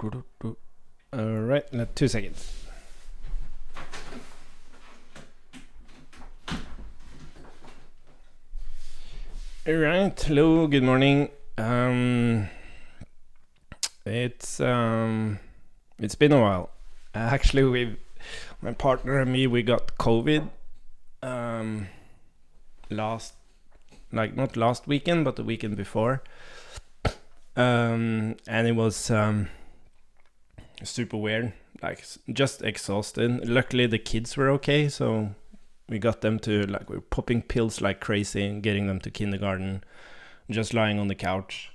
All right, 2 seconds. All right, hello, good morning. It's been a while. Actually, my partner and me, we got COVID not last weekend, but the weekend before. And it was super weird, like just exhausted. Luckily the kids were okay, so we got them to, like, we were popping pills like crazy and getting them to kindergarten, just lying on the couch.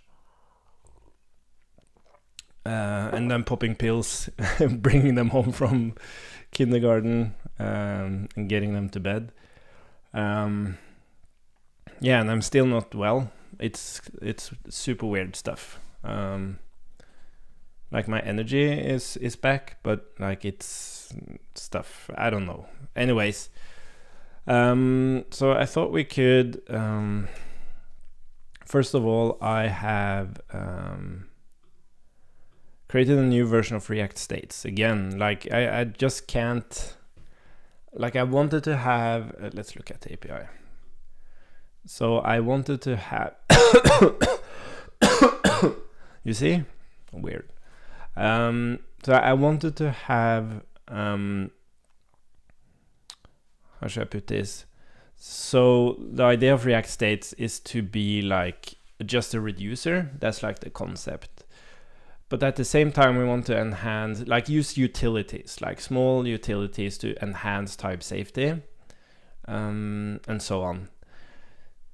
And then popping pills, bringing them home from kindergarten, and getting them to bed. Yeah, and I'm still not well. It's super weird stuff. Like my energy is back, but like it's stuff, I don't know. Anyways, so I thought we could, first of all, I have created a new version of React states. Again, like I just can't, like I wanted to have, let's look at the API. So I wanted to have, you see, weird. So I wanted to have, how should I put this? So the idea of React states is to be like just a reducer. That's like the concept. But at the same time, we want to enhance, like use utilities, like small utilities to enhance type safety, and so on.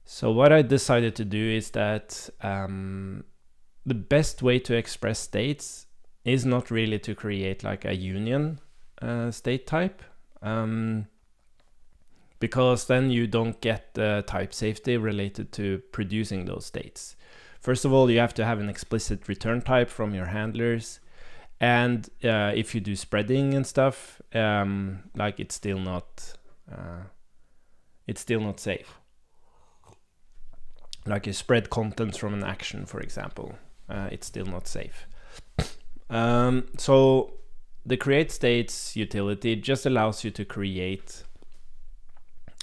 So what I decided to do is that the best way to express states is not really to create like a union state type, because then you don't get the type safety related to producing those states. First of all, you have to have an explicit return type from your handlers, and if you do spreading and stuff, like it's still not safe. Like you spread contents from an action, for example, it's still not safe. So the create states utility just allows you to create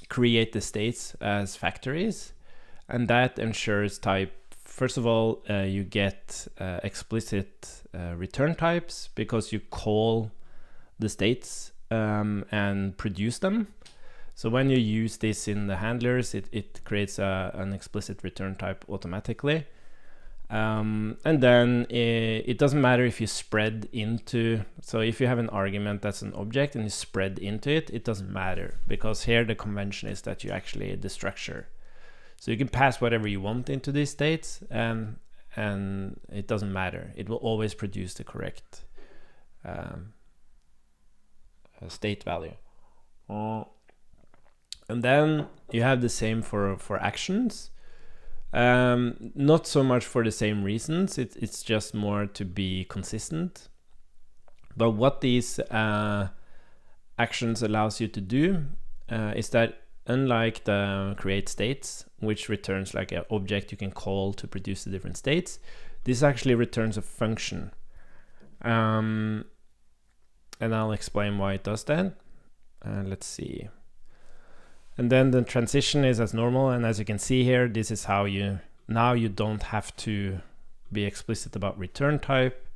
the states as factories, and that ensures type. First of all, you get explicit return types because you call the states and produce them. So when you use this in the handlers, it creates an explicit return type automatically. And then it doesn't matter if you spread into, so if you have an argument that's an object and you spread into it, it doesn't matter, because here the convention is that you actually the structure. So you can pass whatever you want into these states, and it doesn't matter. It will always produce the correct state value. And then you have the same for actions. Not so much for the same reasons. It's just more to be consistent. But what these actions allows you to do is that, unlike the create states, which returns like an object you can call to produce the different states, this actually returns a function. And I'll explain why it does that. Let's see. And then the transition is as normal, and as you can see here, this is how you don't have to be explicit about return type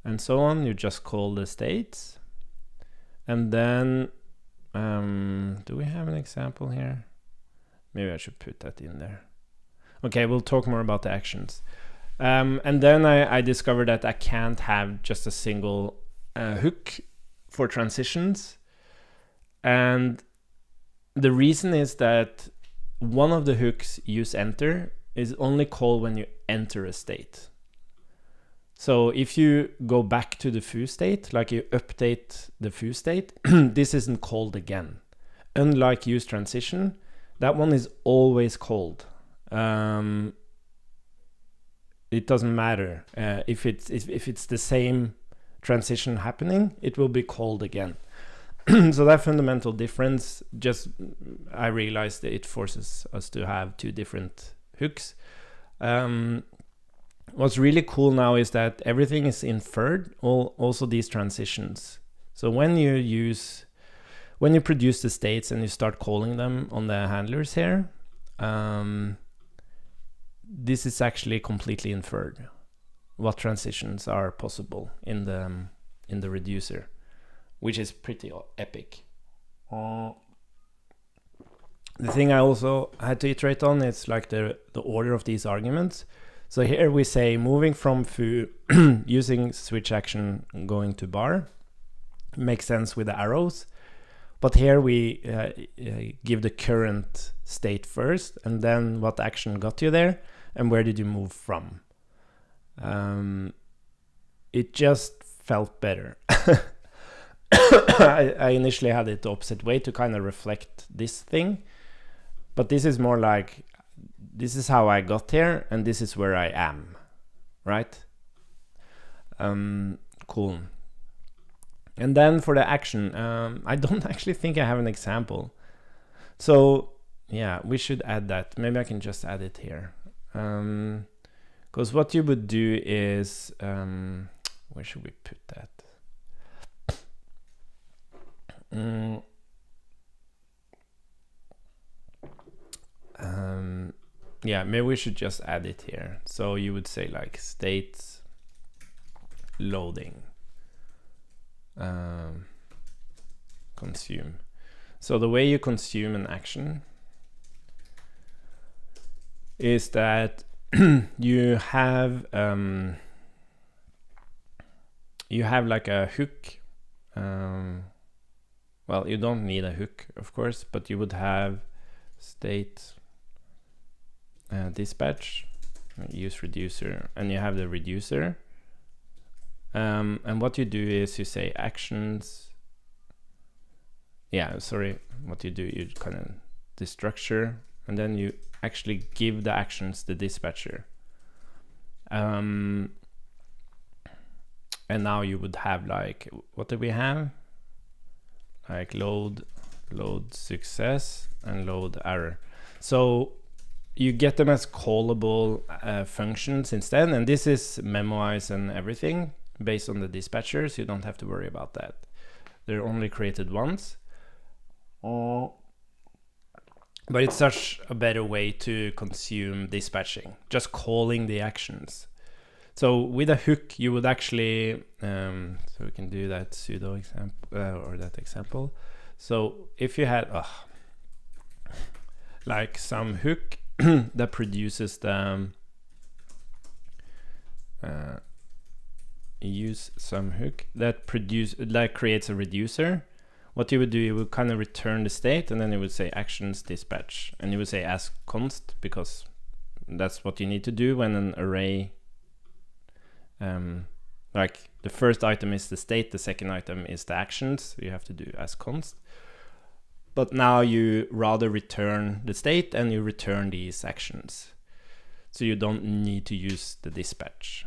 and so on. You just call the states. And then do we have an example here? Maybe I should put that in there. Okay, we'll talk more about the actions. And then I discovered that I can't have just a single hook for transitions. And the reason is that one of the hooks, use enter, is only called when you enter a state. So if you go back to the foo state, like you update the foo state, this isn't called again. Unlike use transition, that one is always called. It doesn't matter if it's the same transition happening, it will be called again. So that fundamental difference, just I realized that it forces us to have two different hooks. What's really cool now is that everything is inferred, also these transitions. So when you produce the states and you start calling them on the handlers here, this is actually completely inferred. What transitions are possible in the reducer, which is pretty epic. The thing I also had to iterate on is like the order of these arguments. So here we say moving from foo using switch action going to bar makes sense with the arrows, but here we give the current state first and then what action got you there and where did you move from. It just felt better. I initially had it the opposite way to kind of reflect this thing, but this is more like, this is how I got here and this is where I am, right? Cool. And then for the action, I don't actually think I have an example. So yeah, we should add that. Maybe I can just add it here. Because what you would do is, where should we put that? Yeah, maybe we should just add it here. So you would say like state loading, consume. So the way you consume an action is that you have like a hook. Well, you don't need a hook, of course, but you would have state dispatch, use reducer, and you have the reducer. And what you do is you say actions. Yeah, sorry. What you do, you kind of destructure, and then you actually give the actions the dispatcher. And now you would have like, what do we have? Like load success and load error. So you get them as callable functions instead, and this is memoized and everything based on the dispatchers. You don't have to worry about that. They're only created once. But it's such a better way to consume dispatching, just calling the actions. So with a hook, you would actually, so we can do that pseudo example, or that example. So if you had like some hook that produces the, use some hook that creates a reducer, what you would do, you would kind of return the state and then you would say actions dispatch, and you would say as const, because that's what you need to do when an array, like the first item is the state, the second item is the actions, you have to do as const. But now you rather return the state and you return these actions, so you don't need to use the dispatch.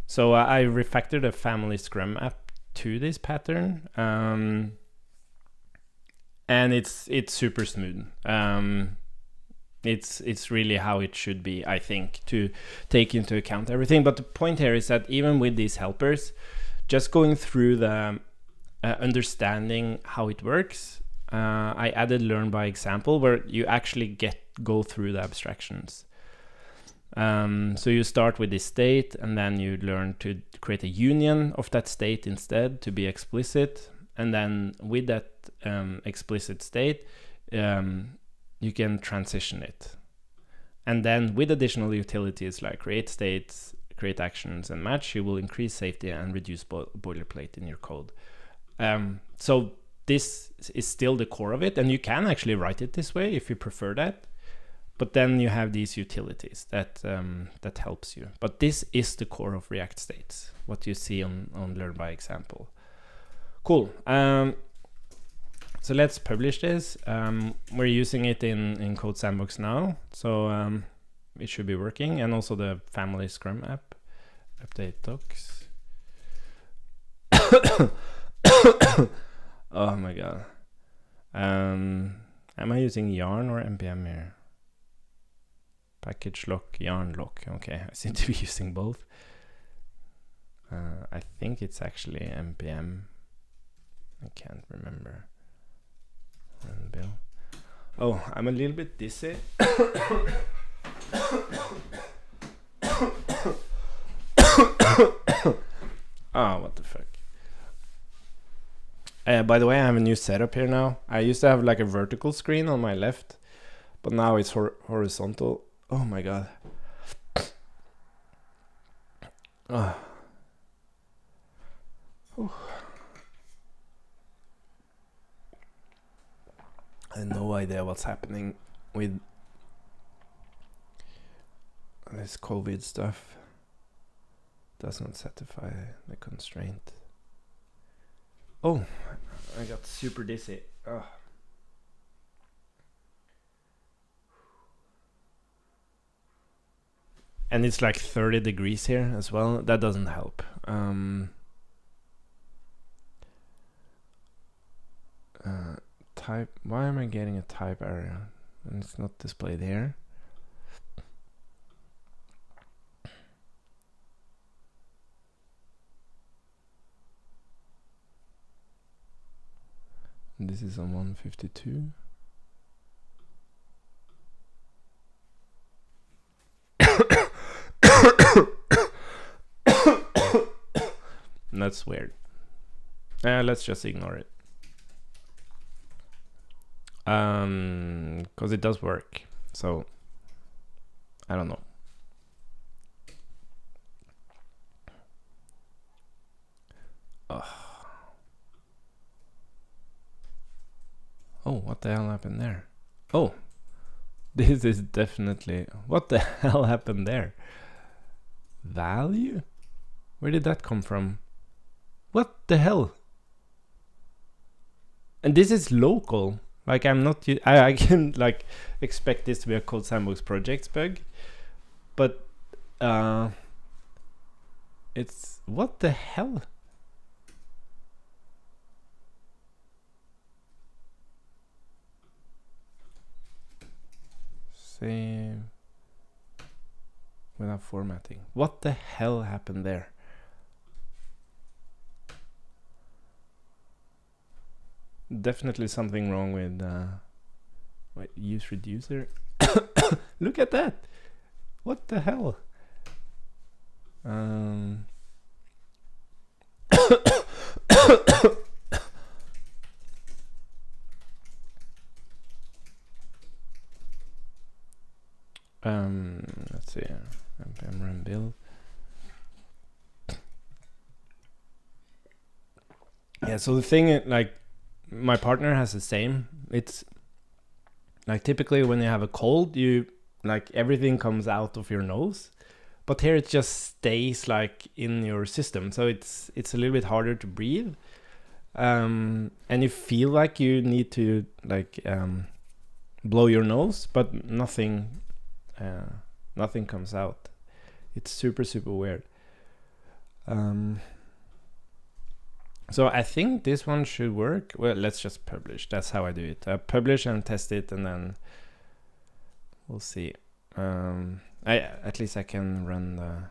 So I refactored a family Scrum app to this pattern, and it's super smooth. It's really how it should be, I think, to take into account everything. But the point here is that even with these helpers, just going through the understanding how it works, I added learn by example, where you actually go through the abstractions. So you start with this state, and then you learn to create a union of that state instead to be explicit. And then with that explicit state, you can transition it. And then with additional utilities like create states, create actions, and match, you will increase safety and reduce boilerplate in your code. So this is still the core of it, and you can actually write it this way if you prefer that. But then you have these utilities that that helps you. But this is the core of React states, what you see on Learn by Example. Cool. So let's publish this. We're using it in CodeSandbox now, so it should be working. And also the family Scrum app, update docs. Oh my god. Am I using yarn or npm here? Package lock, yarn lock. Okay, I seem to be using both. I think it's actually npm. I can't remember. Run bill. Oh, I'm a little bit dizzy. Oh, what the fuck. By the way, I have a new setup here now. I used to have like a vertical screen on my left, but now it's horizontal. Oh my god. Oh. I have no idea what's happening with this COVID stuff. Does not satisfy the constraint. Oh, I got super dizzy. Oh. And it's like 30 degrees here as well. That doesn't help. Type. Why am I getting a type error? And it's not displayed here. And this is on 152. That's weird. Let's just ignore it. Because it does work. So, I don't know. Oh, what the hell happened there? Oh, this is definitely... What the hell happened there? Value? Where did that come from? What the hell? And this is local. Like, I'm not... I can, like, expect this to be a CodeSandbox projects bug. But, it's... What the hell? Save... Without formatting. What the hell happened there? Definitely something wrong with wait, use reducer. Look at that. What the hell? Let's see. npm run build. Yeah, so the thing, like, my partner has the same. It's like typically when you have a cold, you like everything comes out of your nose, but here it just stays like in your system, so it's a little bit harder to breathe, and you feel like you need to like blow your nose, but nothing comes out. It's super weird. So I think this one should work. Well, let's just publish. That's how I do it. I publish and test it, and then we'll see. At least I can run the...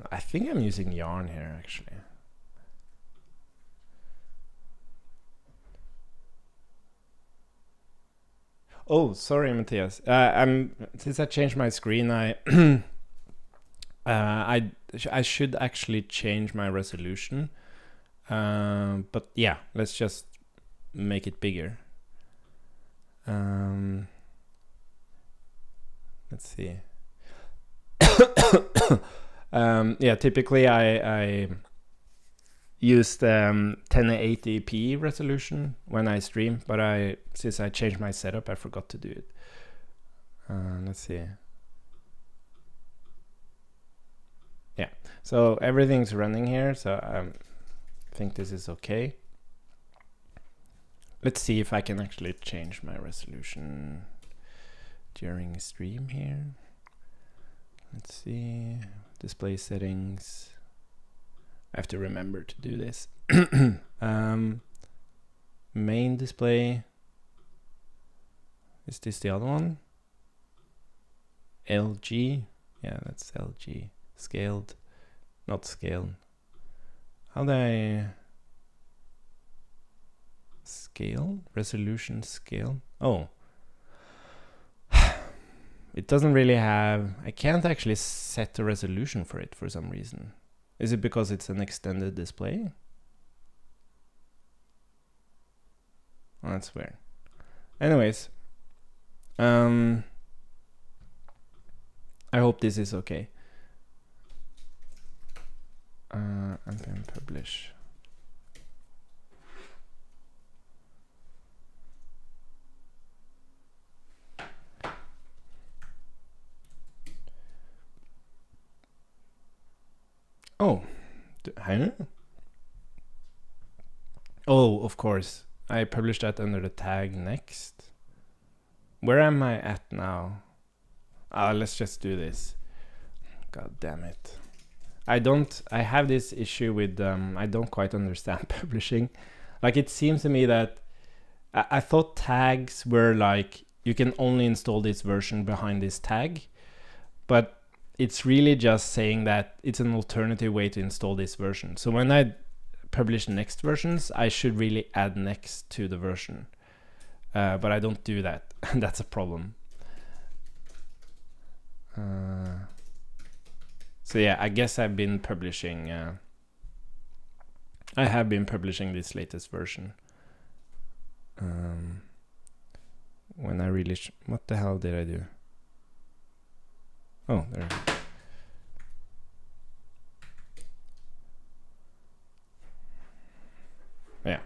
I think I'm using yarn here, actually. Oh, sorry, Matthias. Since I changed my screen, I should actually change my resolution, but yeah, let's just make it bigger. Let's see. Yeah, typically I use the 1080p resolution when I stream, but since I changed my setup, I forgot to do it. Let's see. Yeah, so everything's running here, so I think this is okay. Let's see if I can actually change my resolution during stream here. Let's see, display settings. I have to remember to do this. Main display. Is this the other one? LG. Yeah, that's LG. Scaled, not scaled. How do I scale? Resolution scale? Oh. It doesn't really have... I can't actually set a resolution for it for some reason. Is it because it's an extended display? Oh, that's weird. Anyways. I hope this is okay. Npm publish. Oh, oh, of course. I published that under the tag next. Where am I at now? Let's just do this. God damn it. I have this issue with, I don't quite understand publishing. Like, it seems to me that I thought tags were like, you can only install this version behind this tag, but it's really just saying that it's an alternative way to install this version. So when I publish next versions, I should really add next to the version. But I don't do that. That's a problem. So yeah, I guess I've been publishing... I have been publishing this latest version. When I really... what the hell did I do? Oh, there. Yeah.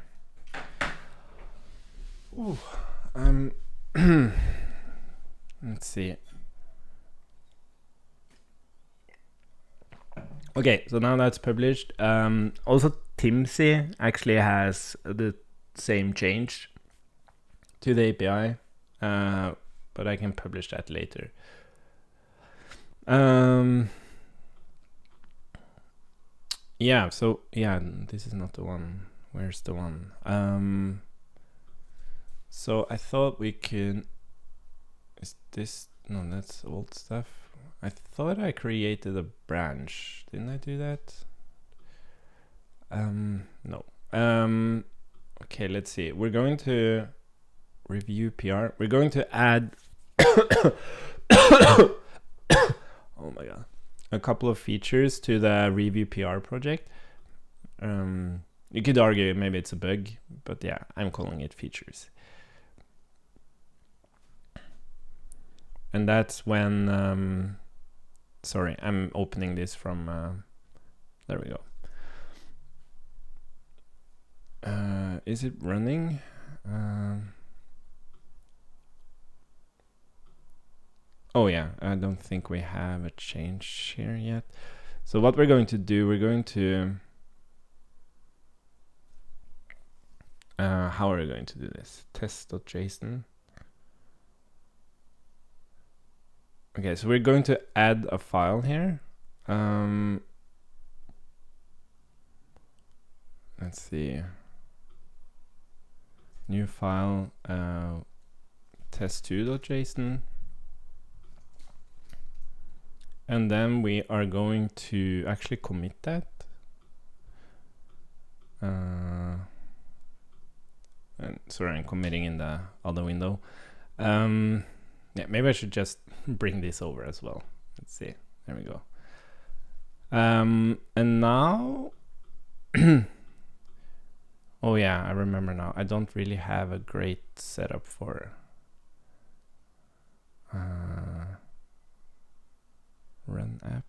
Ooh, let's see. Okay, so now that's published. Also, Timsy actually has the same change to the API, but I can publish that later. Yeah, so yeah, this is not the one. Where's the one? So I thought we could... Is this... No, that's old stuff. I thought I created a branch. Didn't I do that? No. Okay, let's see. We're going to review PR. We're going to add... Oh my god. A couple of features to the review PR project. You could argue maybe it's a bug, but yeah, I'm calling it features. And that's when... sorry, I'm opening this from... there we go. Is it running? Oh yeah, I don't think we have a change here yet. So what we're going to do, we're going to... how are we going to do this? Test.json. Okay, so we're going to add a file here. Let's see. New file, test2.json. And then we are going to actually commit that. And sorry, I'm committing in the other window. Yeah, maybe I should just bring this over as well. Let's see. There we go. And now... oh yeah, I remember now. I don't really have a great setup for... run app.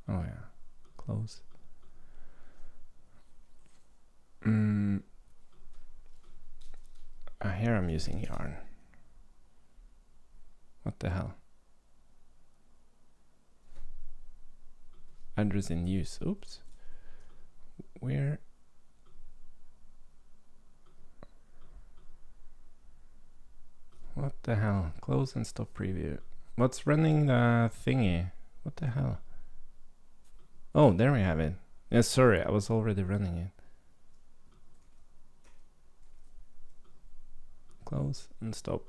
Oh yeah, close. Here I'm using yarn. What the hell? Address in use. Oops. Where? What the hell? Close and stop preview. What's running the thingy? What the hell? Oh, there we have it. Yes, sorry, I was already running it. Close and stop.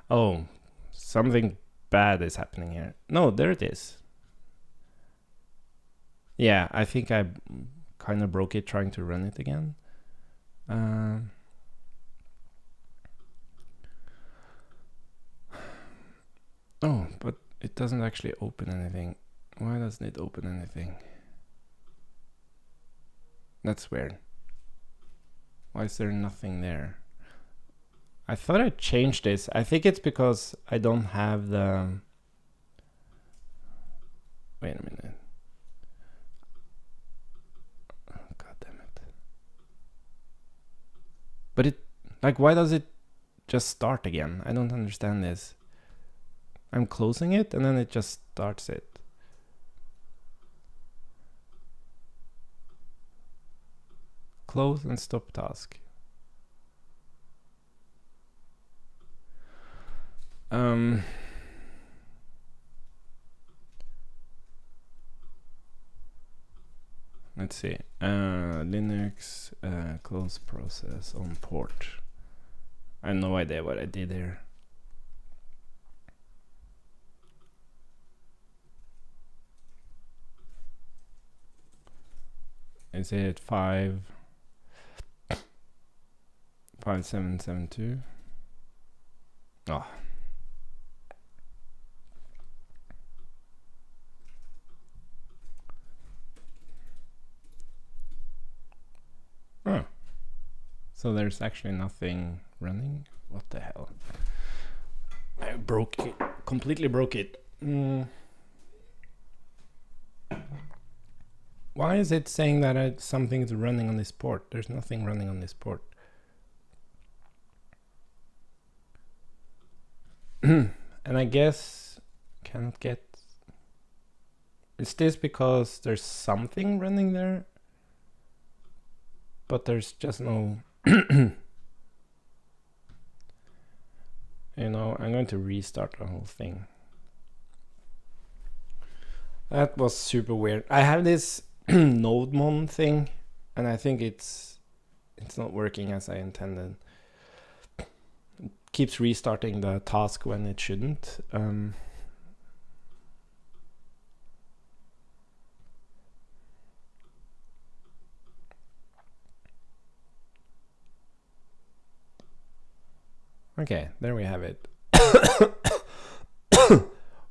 Oh, something bad is happening here. No, there it is. Yeah, I think I kind of broke it trying to run it again. Oh, but it doesn't actually open anything. Why doesn't it open anything? That's weird. Why is there nothing there? I thought I changed this. I think it's because I don't have the... Wait a minute. Oh, God damn it. But it... Like, why does it just start again? I don't understand this. I'm closing it and then it just starts it. Close and stop task. Let's see. Linux close process on port. I have no idea what I did here. Is it 5772? Oh. Oh. So there's actually nothing running? What the hell? I broke it. Completely broke it. Why is it saying that something is running on this port? There's nothing running on this port. And I guess cannot get... Is this because there's something running there? But there's just no... You know, I'm going to restart the whole thing. That was super weird. I have this nodemon thing, and I think it's not working as I intended. It keeps restarting the task when it shouldn't. Okay, there we have it.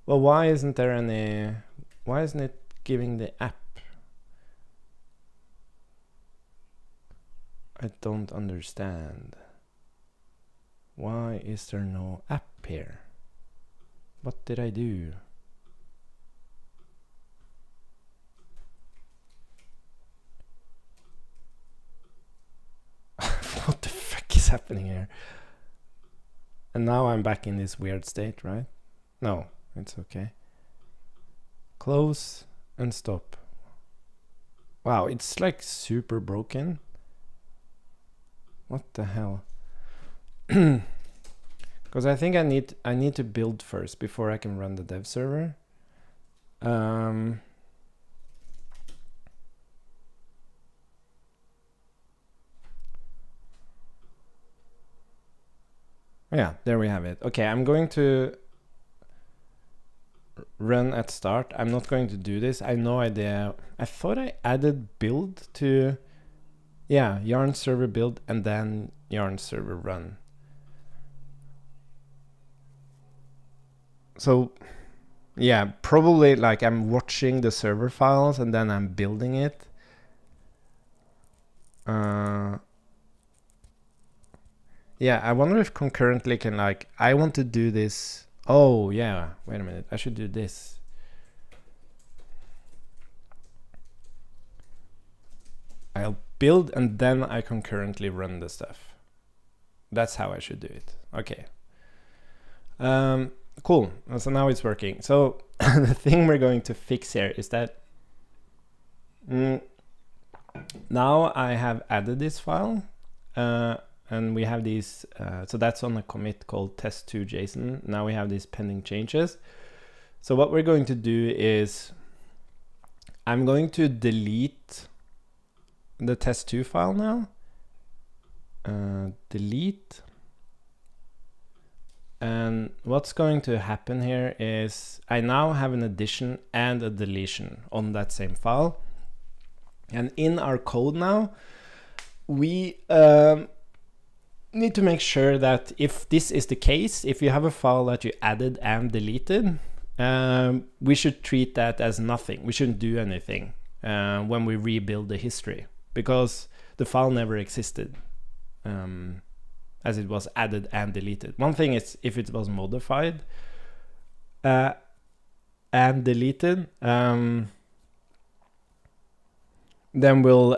Well, why isn't there any... Why isn't it giving the app? I don't understand. Why is there no app here? What did I do? What the fuck is happening here? And now I'm back in this weird state, right? No, it's okay. Close and stop. Wow, it's like super broken. What the hell? Because I think I need to build first before I can run the dev server. Yeah, there we have it. Okay, I'm going to run at start. I'm not going to do this. I have no idea. I thought I added build to... Yeah, yarn server build and then yarn server run. So, yeah, probably like I'm watching the server files and then I'm building it. Yeah, I wonder if concurrently can like... I want to do this... Oh, yeah, wait a minute. I should do this. I'll build and then I concurrently run the stuff. That's how I should do it. Okay. Cool. So now it's working. So the thing we're going to fix here is that now I have added this file and we have these, so that's on a commit called test2.json. Now we have these pending changes. So what we're going to do is I'm going to delete the test2 file now. Delete. And what's going to happen here is I now have an addition and a deletion on that same file. And in our code now, we need to make sure that if this is the case, if you have a file that you added and deleted, we should treat that as nothing. We shouldn't do anything when we rebuild the history, because the file never existed as it was added and deleted. One thing is if it was modified and deleted, then we'll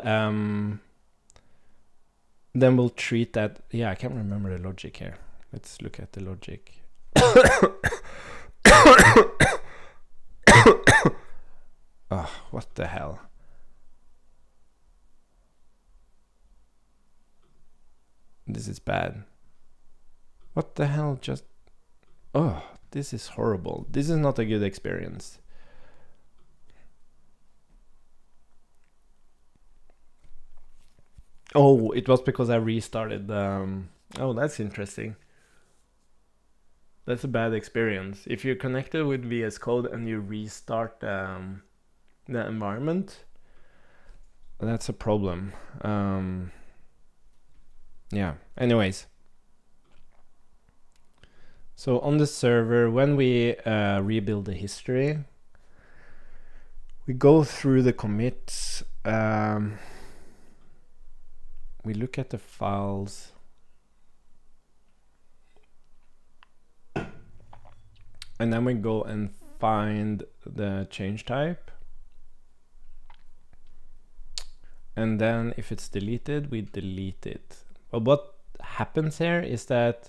treat that. Yeah, I can't remember the logic here. Let's look at the logic. Oh, what the hell? This is bad. What the hell just... Oh, this is horrible. This is not a good experience. Oh, it was because I restarted. Oh, that's interesting. That's a bad experience. If you're connected with VS Code and you restart the environment, that's a problem. Yeah, anyways. So on the server, when we rebuild the history, we go through the commits. We look at the files. And then we go and find the change type. And then if it's deleted, we delete it. But what happens here is that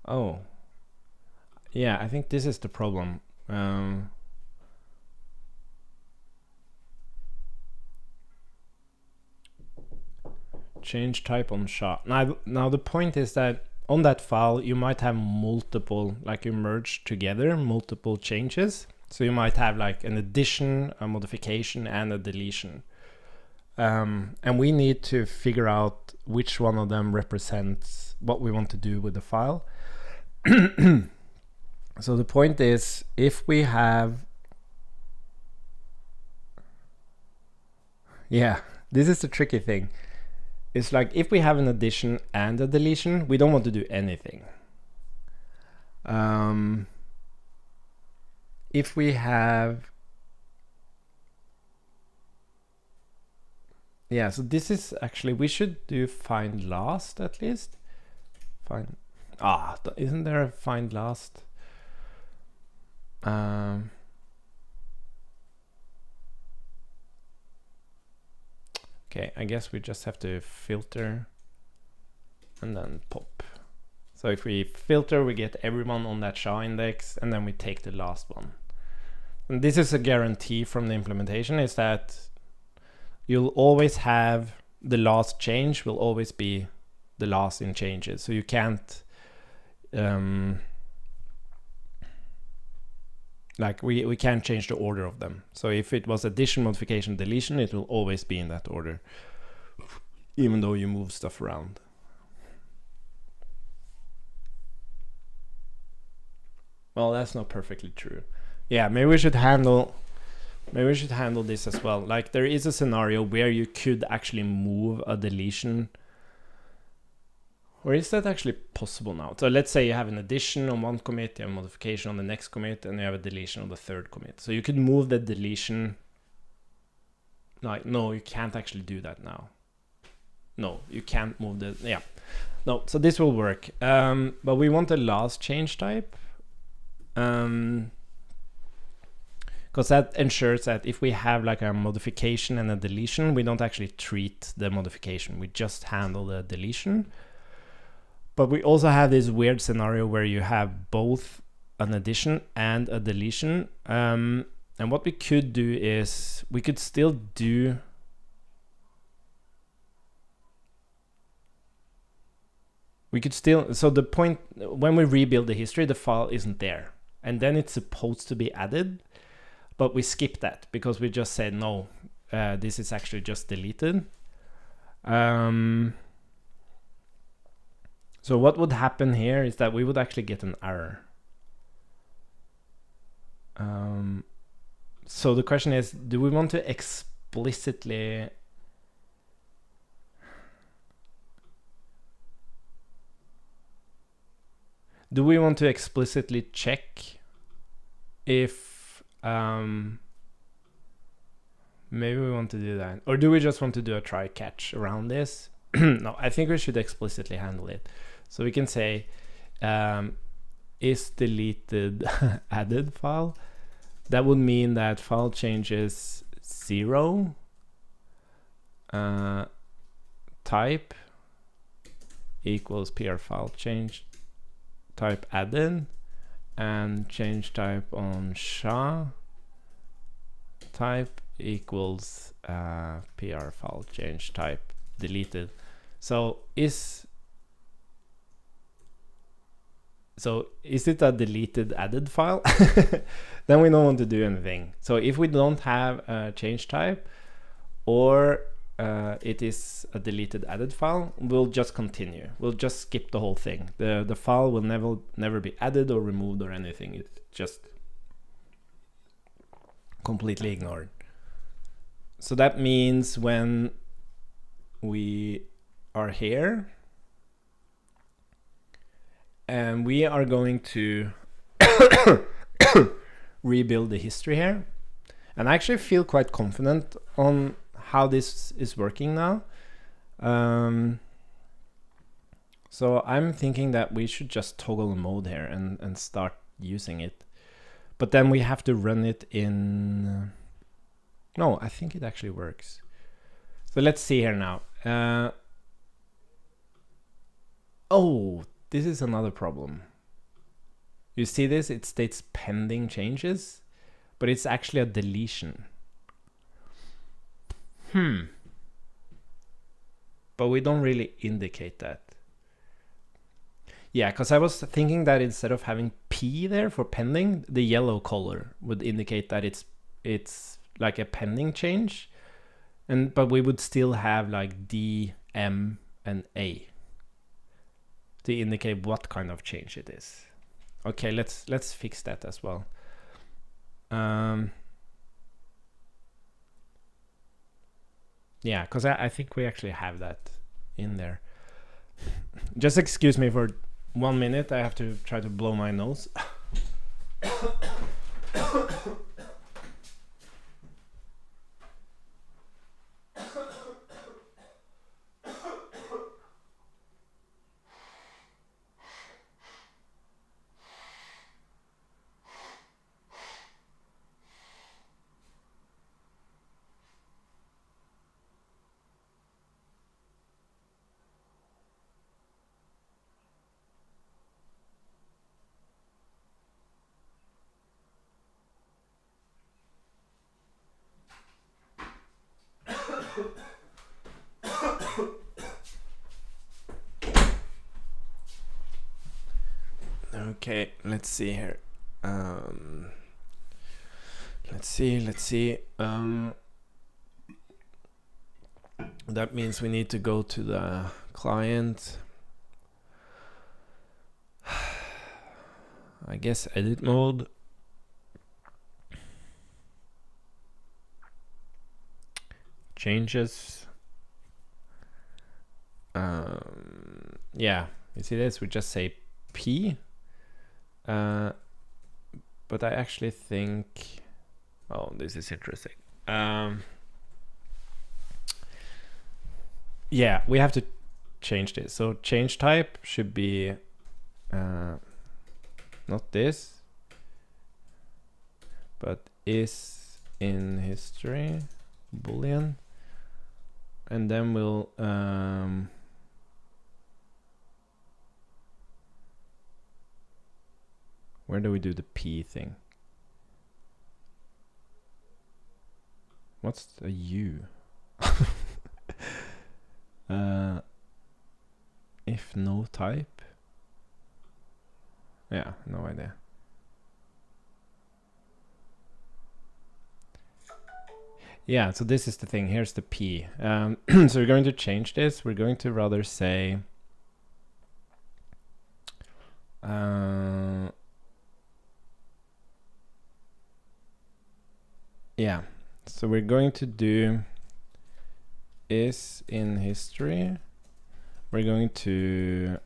oh, yeah, I think this is the problem. Change type on SHA. Now the point is that on that file you might have multiple, like you merge together multiple changes. So you might have like an addition, a modification, and a deletion. And we need to figure out which one of them represents what we want to do with the file. So the point is, if we have... Yeah, this is the tricky thing. It's like if we have an addition and a deletion, we don't want to do anything. If we have... Yeah, so this is actually, we should do find last at least. Find... Ah, isn't there a find last? Okay, I guess we just have to filter and then pop. So if we filter, we get everyone on that SHA index, and then we take the last one. And this is a guarantee from the implementation, is that you'll always have the last change will always be the last in changes. So you can't like we can't change the order of them. So if it was addition, modification, deletion, it will always be in that order, even though you move stuff around. Well, that's not perfectly true. Yeah, maybe we should handle this as well. Like there is a scenario where you could actually move a deletion. Or is that actually possible now? So let's say you have an addition on one commit, you have a modification on the next commit, and you have a deletion on the third commit. So you could move the deletion. Like, no, you can't actually do that now. No, you can't move the, yeah. No, so this will work. But we want the last change type. Because that ensures that if we have like a modification and a deletion, we don't actually treat the modification. We just handle the deletion. But we also have this weird scenario where you have both an addition and a deletion. And what we could do is we could still do... We could still... So the point, when we rebuild the history, the file isn't there. And then it's supposed to be added. But we skip that because we just said, no, this is actually just deleted. So what would happen here is that we would actually get an error. So the question is, do we want to explicitly check if maybe we want to do that, or do we just want to do a try catch around this? No, I think we should explicitly handle it. So we can say is deleted added file. That would mean that file changes 0, type equals PR file change type added, and change type on SHA type equals PR file change type deleted. So is it a deleted added file? Then we don't want to do anything. So if we don't have a change type, or it is a deleted added file, we'll just continue. We'll just skip the whole thing. The file will never be added or removed or anything. It's just completely ignored. So that means when we are here and we are going to rebuild the history here, and I actually feel quite confident on how this is working now. So I'm thinking that we should just toggle mode here and start using it. But then we have to run it in... No, I think it actually works. So let's see here now. Oh, this is another problem. You see this? It states pending changes, but it's actually a deletion. But we don't really indicate that. Yeah, because I was thinking that instead of having P there for pending, the yellow color would indicate that it's like a pending change, but we would still have like D, M, and A to indicate what kind of change it is. Okay, let's fix that as well. Yeah, because I think we actually have that in there. Just excuse me for 1 minute. I have to try to blow my nose. Okay, let's see here. Let's see. That means we need to go to the client. I guess edit mode. Changes. Yeah, you see this? We just say P. But I actually think, oh, this is interesting. Yeah, we have to change this. So change type should be not this, but is in history, boolean, and then we'll where do we do the P thing? What's a U? If no type? Yeah, no idea. Yeah, so this is the thing. Here's the P. So we're going to change this. We're going to rather say yeah, so we're going to do is in history. We're going to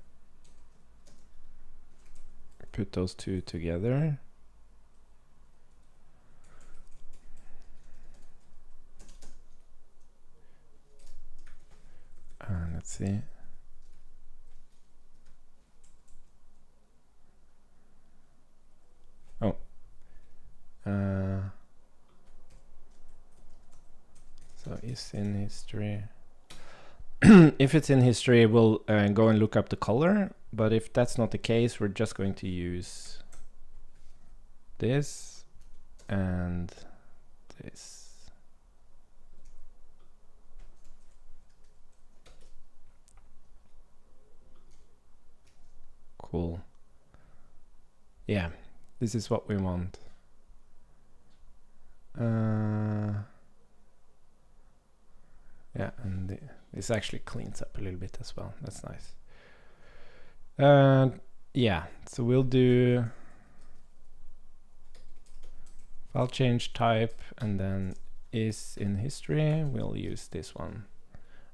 put those two together. Let's see. Oh. So is in history. If it's in history, we'll go and look up the color. But if that's not the case, we're just going to use this and this. Cool. Yeah, this is what we want. Yeah, and this actually cleans up a little bit as well. That's nice. Yeah, so we'll do file change type and then is in history. We'll use this one.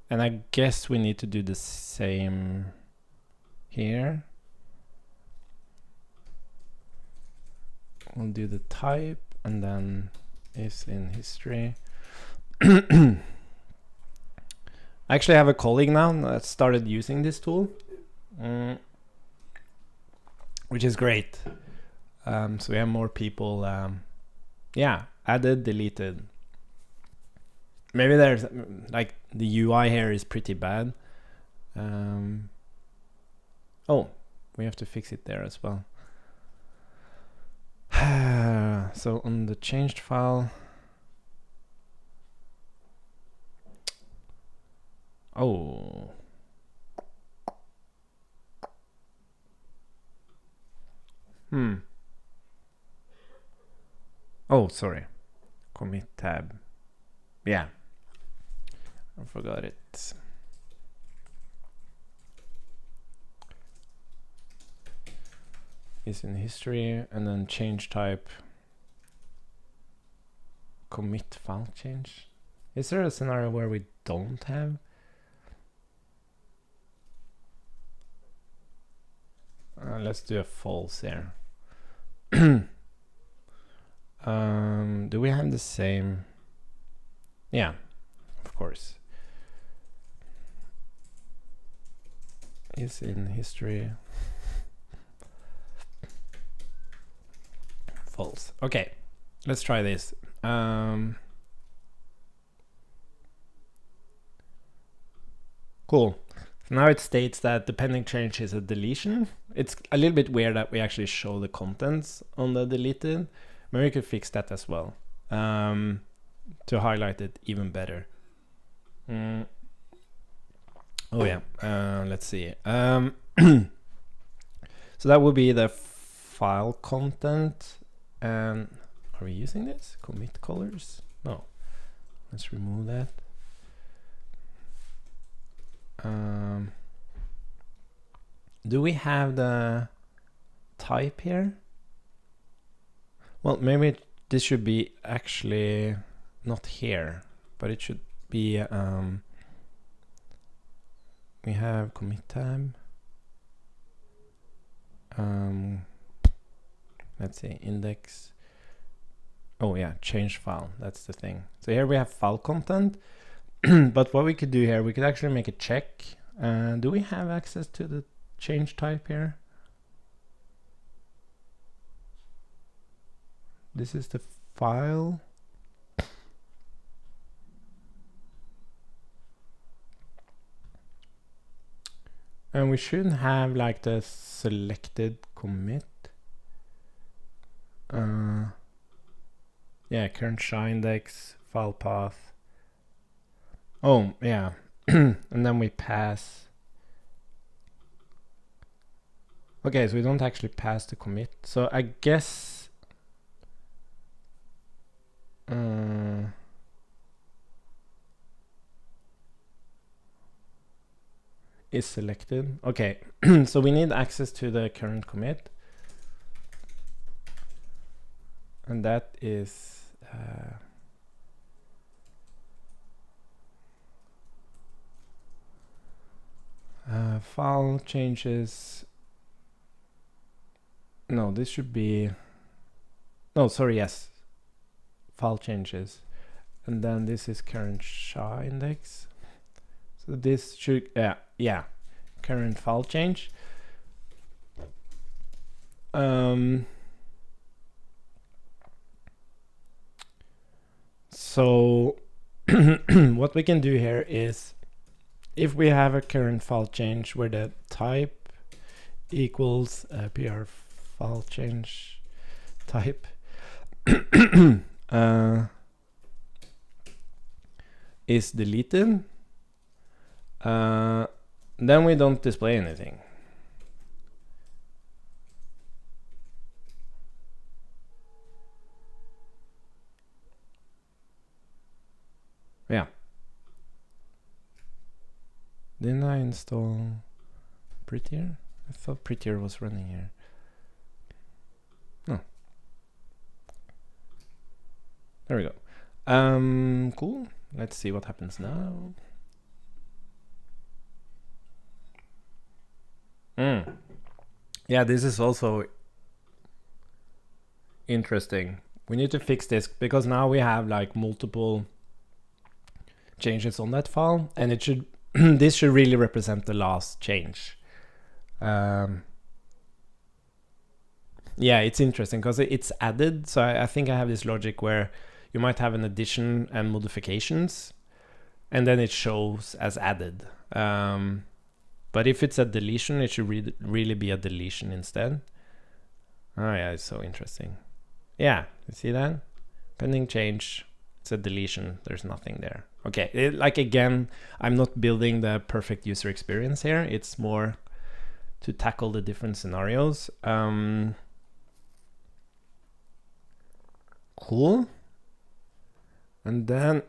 And I guess we need to do the same here. We'll do the type and then is in history. I actually have a colleague now that started using this tool, which is great. So we have more people, yeah, added, deleted. Maybe there's like the UI here is pretty bad. Oh, we have to fix it there as well. So on the changed file, oh, oh, sorry, commit tab. Yeah, I forgot it. Is in history and then change type. Commit file change. Is there a scenario where we don't have? Let's do a false here. Do we have the same? Yeah, of course. Is in history. False. Okay, let's try this. Cool. So now it states that the pending change is a deletion. It's a little bit weird that we actually show the contents on the deleted. Maybe we could fix that as well to highlight it even better. Oh yeah, let's see. So that would be the file content. And are we using this? Commit colors? No. Let's remove that. Do we have the type here? Well, maybe this should be actually not here, but it should be, we have commit tab. Let's see, index. Oh yeah, change file, that's the thing. So here we have file content, but what we could do here, we could actually make a check. Do we have access to the change type here? This is the file. And we shouldn't have like the selected commit. Yeah, current SHA index, file path. Oh, yeah. And then we pass. Okay, so we don't actually pass the commit. So I guess is selected. Okay, so we need access to the current commit. And that is file changes. No, this should be, no, sorry, yes. File changes. And then this is current SHA index. So this should, yeah, current file change. So what we can do here is, if we have a current file change where the type equals PR file change type is deleted, then we don't display anything. Yeah. Didn't I install Prettier? I thought Prettier was running here. Oh. There we go. Cool. Let's see what happens now. Yeah, this is also interesting. We need to fix this because now we have like multiple changes on that file, and it should this should really represent the last change. Yeah, it's interesting because it's added. So I think I have this logic where you might have an addition and modifications, and then it shows as added. But if it's a deletion, it should really be a deletion instead. Oh yeah, it's so interesting. Yeah, you see that? Pending change, it's a deletion, there's nothing there. Okay, like again, I'm not building the perfect user experience here. It's more to tackle the different scenarios. Cool. And then,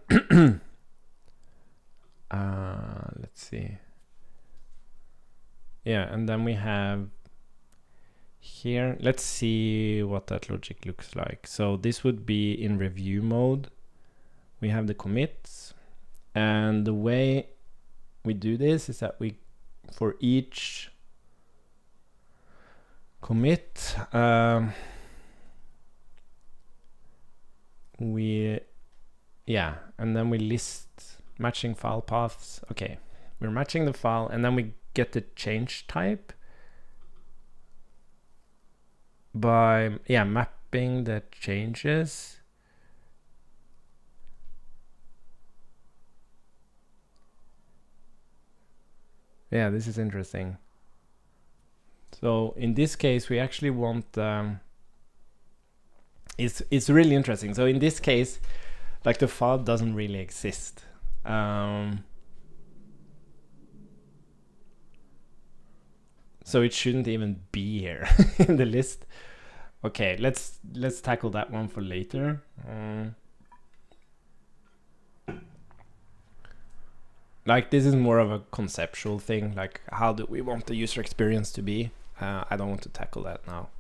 let's see. Yeah, and then we have here, let's see what that logic looks like. So this would be in review mode. We have the commits, and the way we do this is that we, for each commit, and then we list matching file paths. Okay, we're matching the file, and then we get the change type by mapping the changes. Yeah, this is interesting. So in this case, we actually want it's really interesting. So in this case, like the file doesn't really exist. So it shouldn't even be here in the list. Okay, let's tackle that one for later. Like this is more of a conceptual thing, like how do we want the user experience to be? I don't want to tackle that now.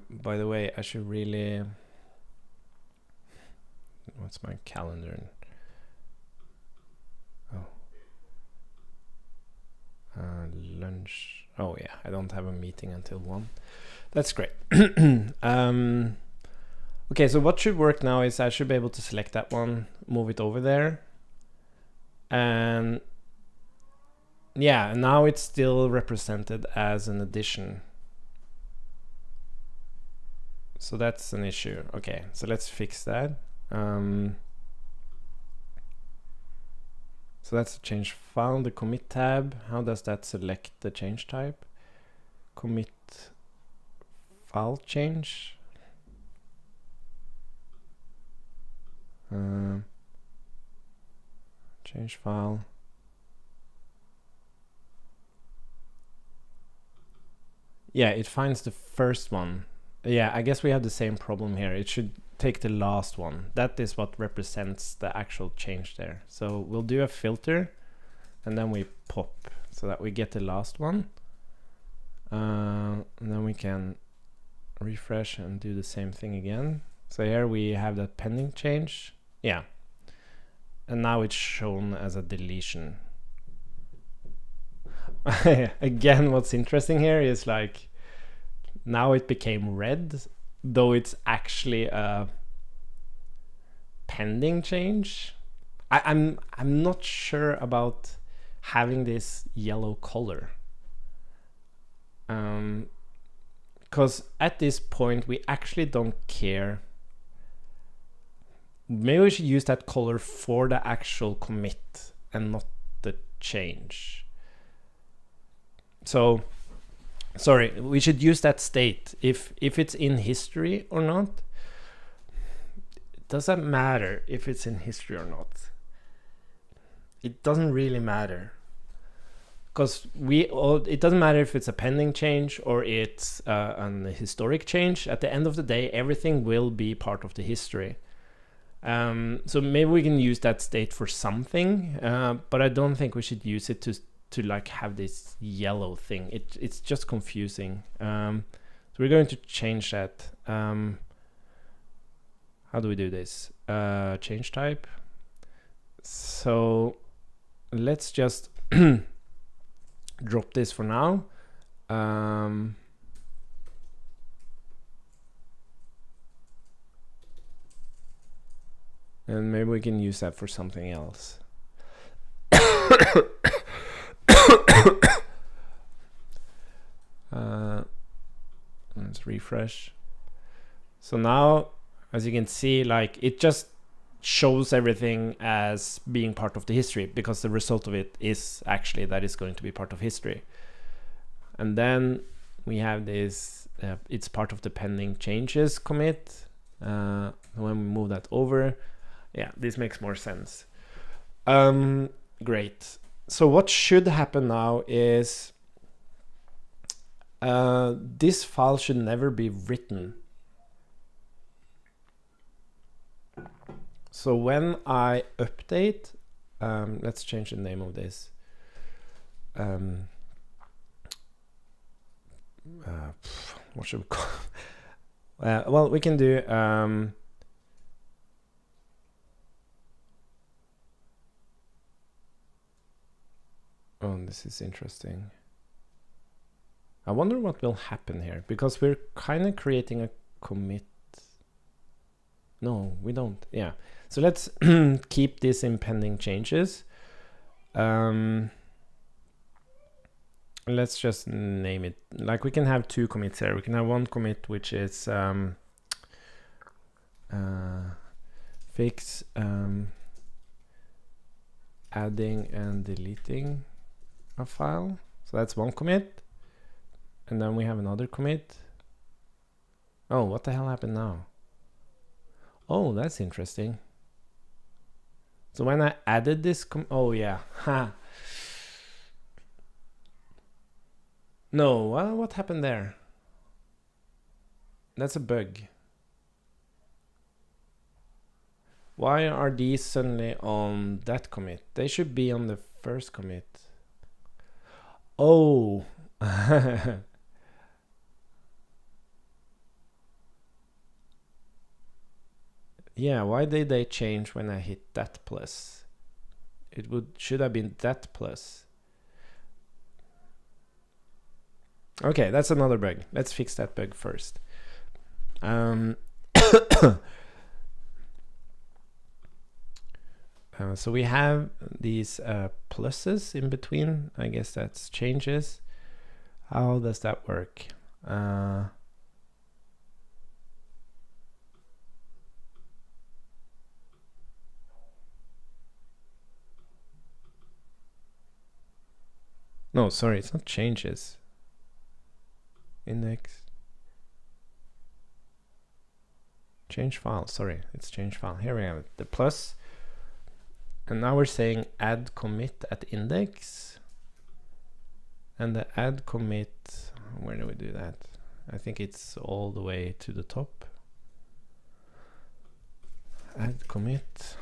By the way, I should really, what's my calendar? Lunch. Oh yeah, I don't have a meeting until 1. That's great. Okay, so what should work now is I should be able to select that one, move it over there. And yeah, now it's still represented as an addition. So that's an issue. Okay, so let's fix that. So that's a change file, the commit tab. How does that select the change type? Commit file change. Change file. Yeah, it finds the first one. Yeah, I guess we have the same problem here. It should take the last one. That is what represents the actual change there. So we'll do a filter, and then we pop so that we get the last one. And then we can refresh and do the same thing again. So here we have that pending change. Yeah. And now it's shown as a deletion. Again, what's interesting here is like now it became red, though it's actually a pending change. I'm not sure about having this yellow color. Because at this point we actually don't care. Maybe we should use that color for the actual commit and not the change. So, sorry, we should use that state. If it's in history or not, it doesn't matter if it's in history or not. It doesn't really matter. Because it doesn't matter if it's a pending change or it's an historic change. At the end of the day, everything will be part of the history. So maybe we can use that state for something, but I don't think we should use it to like have this yellow thing. It's just confusing. So we're going to change that. How do we do this? Change type. So let's just drop this for now. And maybe we can use that for something else. Let's refresh. So now, as you can see, like it just shows everything as being part of the history because the result of it is actually that it's going to be part of history. And then we have this, it's part of the pending changes commit. When we move that over, yeah, this makes more sense. Great. So what should happen now is this file should never be written. So when I update, let's change the name of this. What should we call? Well, we can do oh, this is interesting. I wonder what will happen here, because we're kind of creating a commit. No, we don't. Yeah. So let's keep this in pending changes. Let's just name it. Like we can have two commits here. We can have one commit which is fix adding and deleting a file. So that's one commit. And then we have another commit. Oh, what the hell happened now? Oh, that's interesting. So when I added this, oh yeah, ha. No, what happened there? That's a bug. Why are these suddenly on that commit? They should be on the first commit. Oh. Yeah, why did they change when I hit that plus? It should have been that plus. Okay, that's another bug. Let's fix that bug first. So we have these pluses in between. I guess that's changes. How does that work? No, sorry, it's not changes. Index. Change file, sorry, it's change file. Here we have it, the plus. And now we're saying add commit at index. And the add commit, where do we do that? I think it's all the way to the top. Add commit.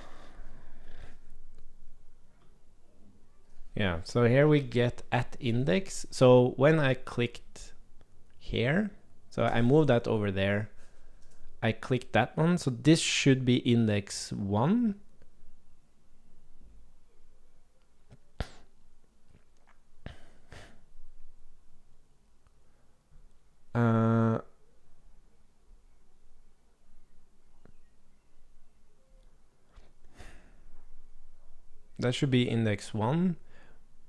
Yeah, so here we get at index. So when I clicked here, so I moved that over there, I clicked that one, so this should be index 1. That should be index 1,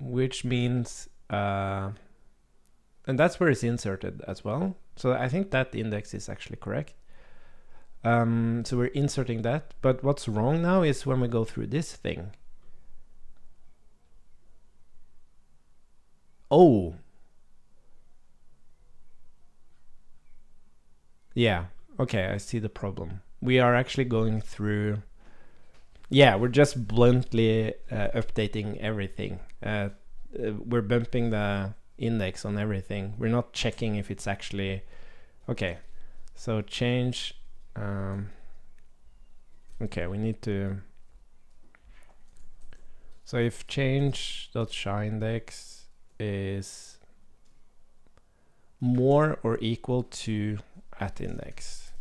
which means, and that's where it's inserted as well. So I think that index is actually correct. So we're inserting that, but what's wrong now is when we go through this thing. Oh. Yeah, okay, I see the problem. We are actually going through, yeah, we're just bluntly updating everything. We're bumping the index on everything. We're not checking if it's actually, okay, so change, okay, we need to, so if change.showIndex is more or equal to at index,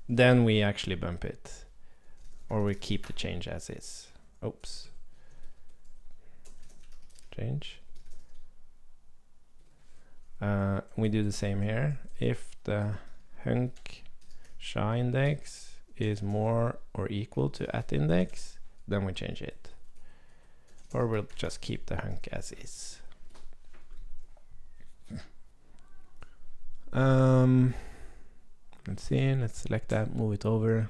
then we actually bump it, or we keep the change as is. Oops. Change. We do the same here. If the hunk showIndex is more or equal to at index, then we change it. Or we'll just keep the hunk as is. Let's see, let's select that, move it over.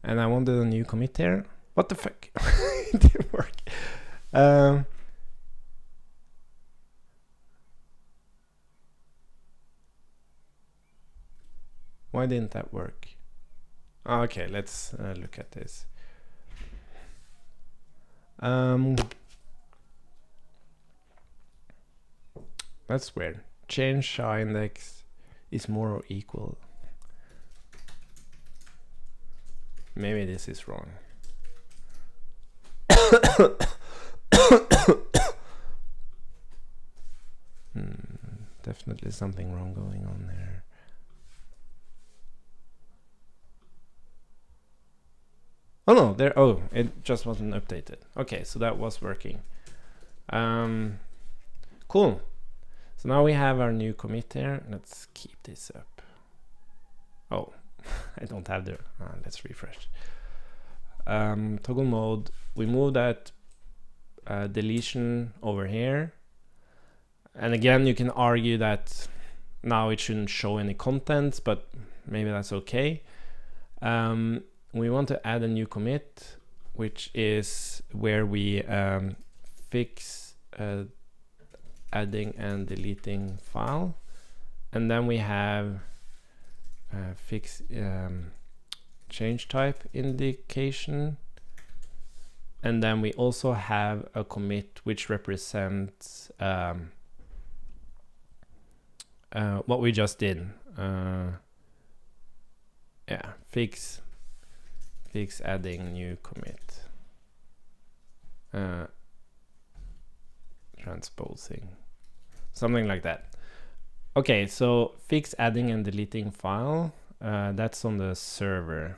And I wanted a new commit here. What the fuck? It didn't work. Why didn't that work? Okay, let's look at this. That's weird. Change showIndex is more or equal. Maybe this is wrong. Definitely something wrong going on there. Oh no, there. Oh, it just wasn't updated. Okay, so that was working. Cool. So now we have our new commit here. Let's keep this up. Oh, I don't have the. Let's refresh. Toggle mode. We move that deletion over here. And again, you can argue that now it shouldn't show any contents, but maybe that's okay. We want to add a new commit, which is where we fix adding and deleting file. And then we have fix change type indication. And then we also have a commit which represents what we just did. Yeah, fix adding new commit. Transposing. Something like that. Okay, so fix adding and deleting file. That's on the server.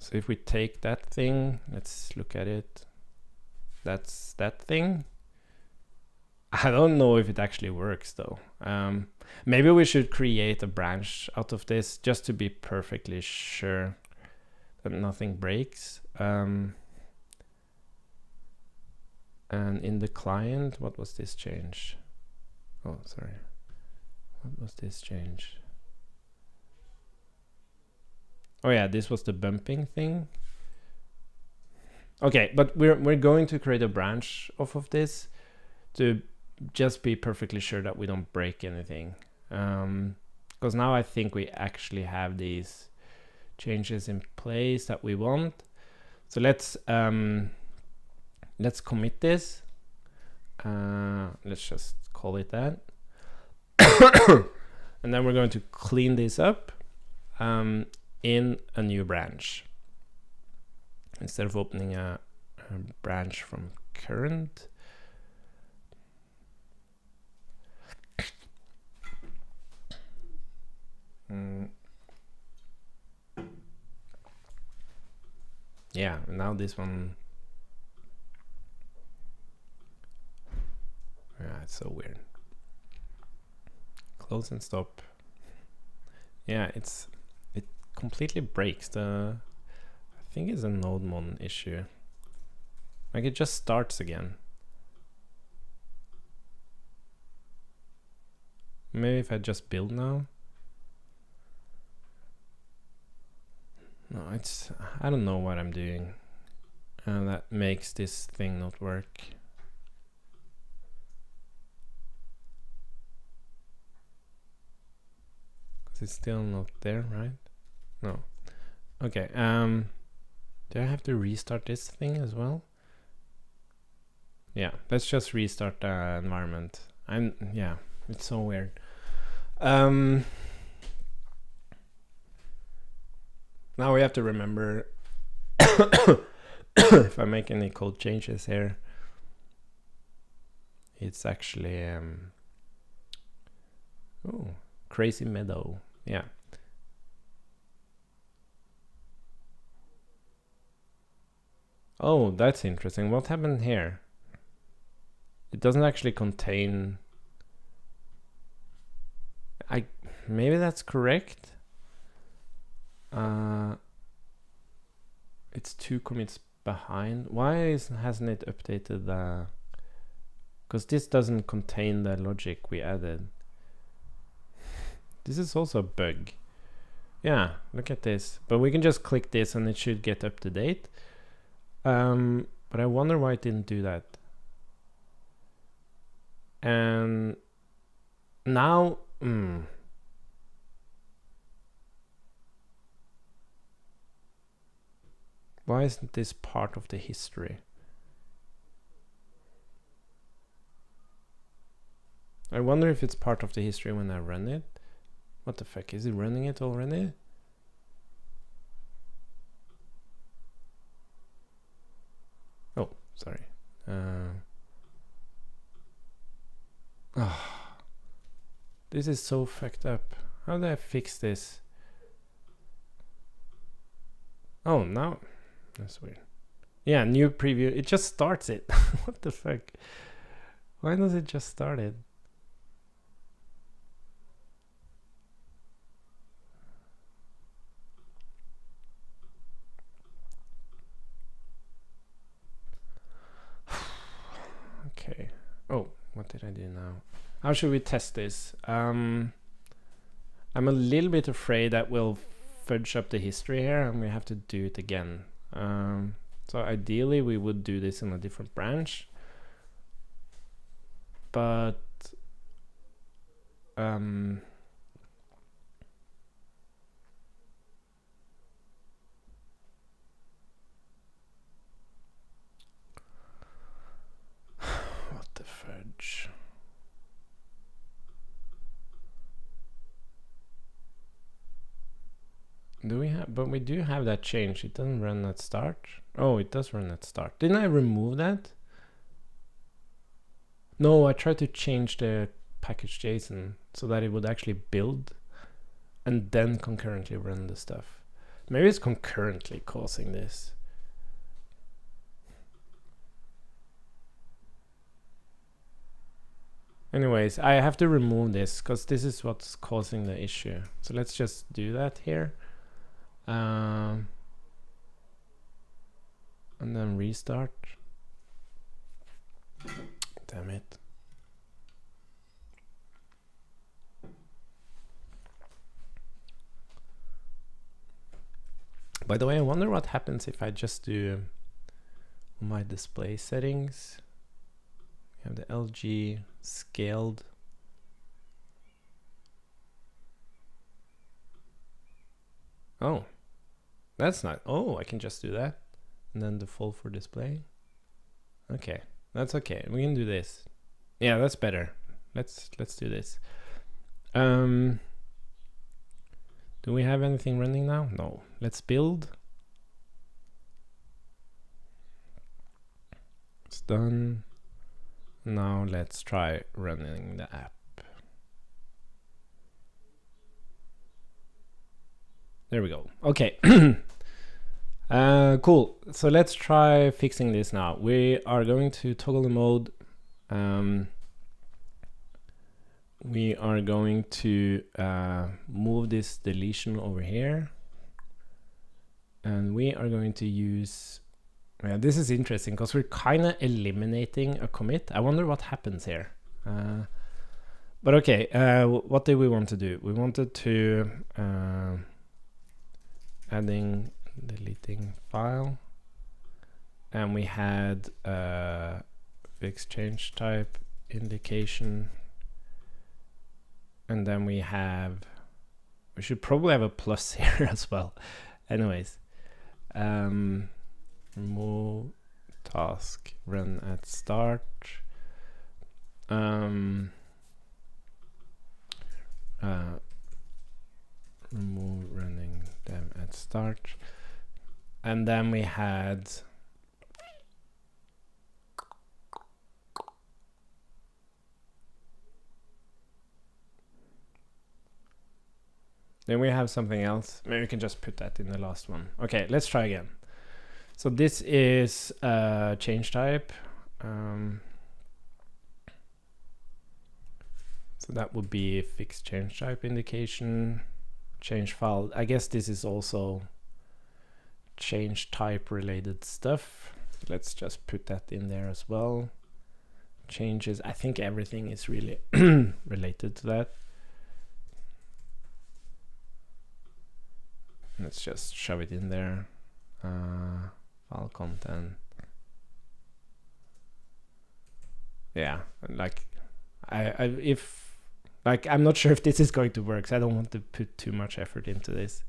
So if we take that thing, let's look at it. That's that thing. I don't know if it actually works though. Maybe we should create a branch out of this just to be perfectly sure that nothing breaks. And in the client, what was this change? Oh, sorry. What was this change? Oh yeah, this was the bumping thing. Okay, but we're going to create a branch off of this to just be perfectly sure that we don't break anything. Because now I think we actually have these changes in place that we want. So let's commit this. Let's just call it that. And then we're going to clean this up. in a new branch. Instead of opening a branch from current. Yeah, now this one. Yeah, it's so weird. Close and stop. Yeah, it completely breaks the. I think it's a nodemon issue. Like it just starts again. Maybe if I just build now. No, I don't know what I'm doing. And that makes this thing not work. Cause it's still not there, right? No. Okay, do I have to restart this thing as well? Yeah, let's just restart the environment. Yeah, it's so weird. Now we have to remember if I make any code changes here, it's actually oh, crazy meadow. Yeah. Oh, that's interesting. What happened here? It doesn't actually contain. Maybe that's correct. It's 2 commits behind. Why hasn't it updated? Because this doesn't contain the logic we added. This is also a bug. Yeah, look at this. But we can just click this and it should get up to date. But I wonder why it didn't do that. And now, why isn't this part of the history? I wonder if it's part of the history when I run it. What the fuck, is it running it already? Oh, sorry. This is so fucked up. How do I fix this? Oh, now that's weird. Yeah, new preview. It just starts it. What the fuck? Why does it just start it? Okay. Oh, what did I do now? How should we test this? I'm a little bit afraid that we'll fudge up the history here and we have to do it again. So ideally we would do this in a different branch. But what the fudge? Do we have? But we do have that change. It doesn't run at start. Oh, it does run at start. Didn't I remove that? No, I tried to change the package JSON so that it would actually build and then concurrently run the stuff. Maybe it's concurrently causing this. Anyways, I have to remove this because this is what's causing the issue. So let's just do that here. And then restart. Damn it. By the way, I wonder what happens if I just do my display settings. We have the LG scaled. Oh, that's not. Oh, I can just do that. And then default for display. Okay, that's okay. We can do this. Yeah, that's better. Let's do this. Do we have anything running now? No. Let's build. It's done. Now let's try running the app. There we go. Okay. Cool. So let's try fixing this now. We are going to toggle the mode. We are going to move this deletion over here. And we are going to use... Yeah, this is interesting because we're kind of eliminating a commit. I wonder what happens here. But okay, what did we want to do? We wanted to deleting file, and we had fixed change type indication, and then we should probably have a plus here as well. Anyways, remove task run at start. Remove running them at start, and then we had have something else. Maybe we can just put that in the last one. Okay, let's try again. So this is change type. So that would be fixed change type indication, change file. I guess this is also change type related stuff. Let's just put that in there as well. Changes, I think everything is really related to that. Let's just shove it in there. File content. Yeah, like I'm not sure if this is going to work, so I don't want to put too much effort into this.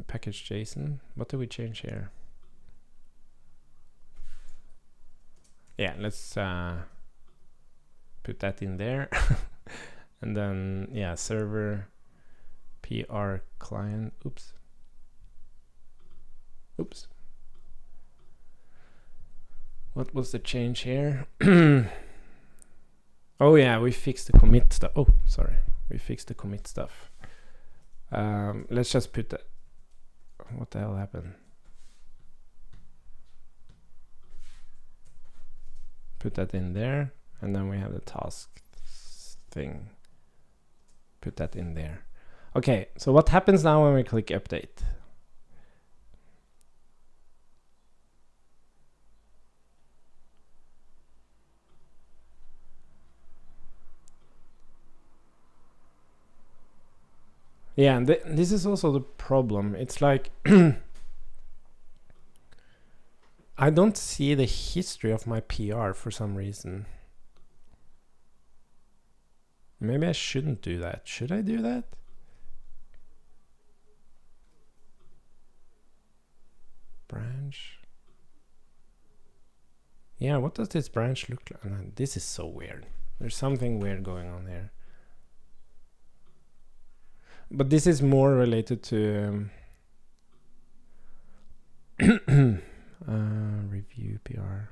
Package JSON. What do we change here? Yeah, let's put that in there. And then, yeah, server PR client. Oops. What was the change here? Oh yeah, we fixed the commit stuff. Oh, sorry. We fixed the commit stuff. Let's just put that. What the hell happened? Put that in there. And then we have the task thing. Put that in there. Okay, so what happens now when we click update? Yeah, and this is also the problem. It's like I don't see the history of my PR for some reason. Maybe I shouldn't do that. Should I do that? Branch. Yeah, what does this branch look like? No, this is so weird. There's something weird going on here. But this is more related to review PR.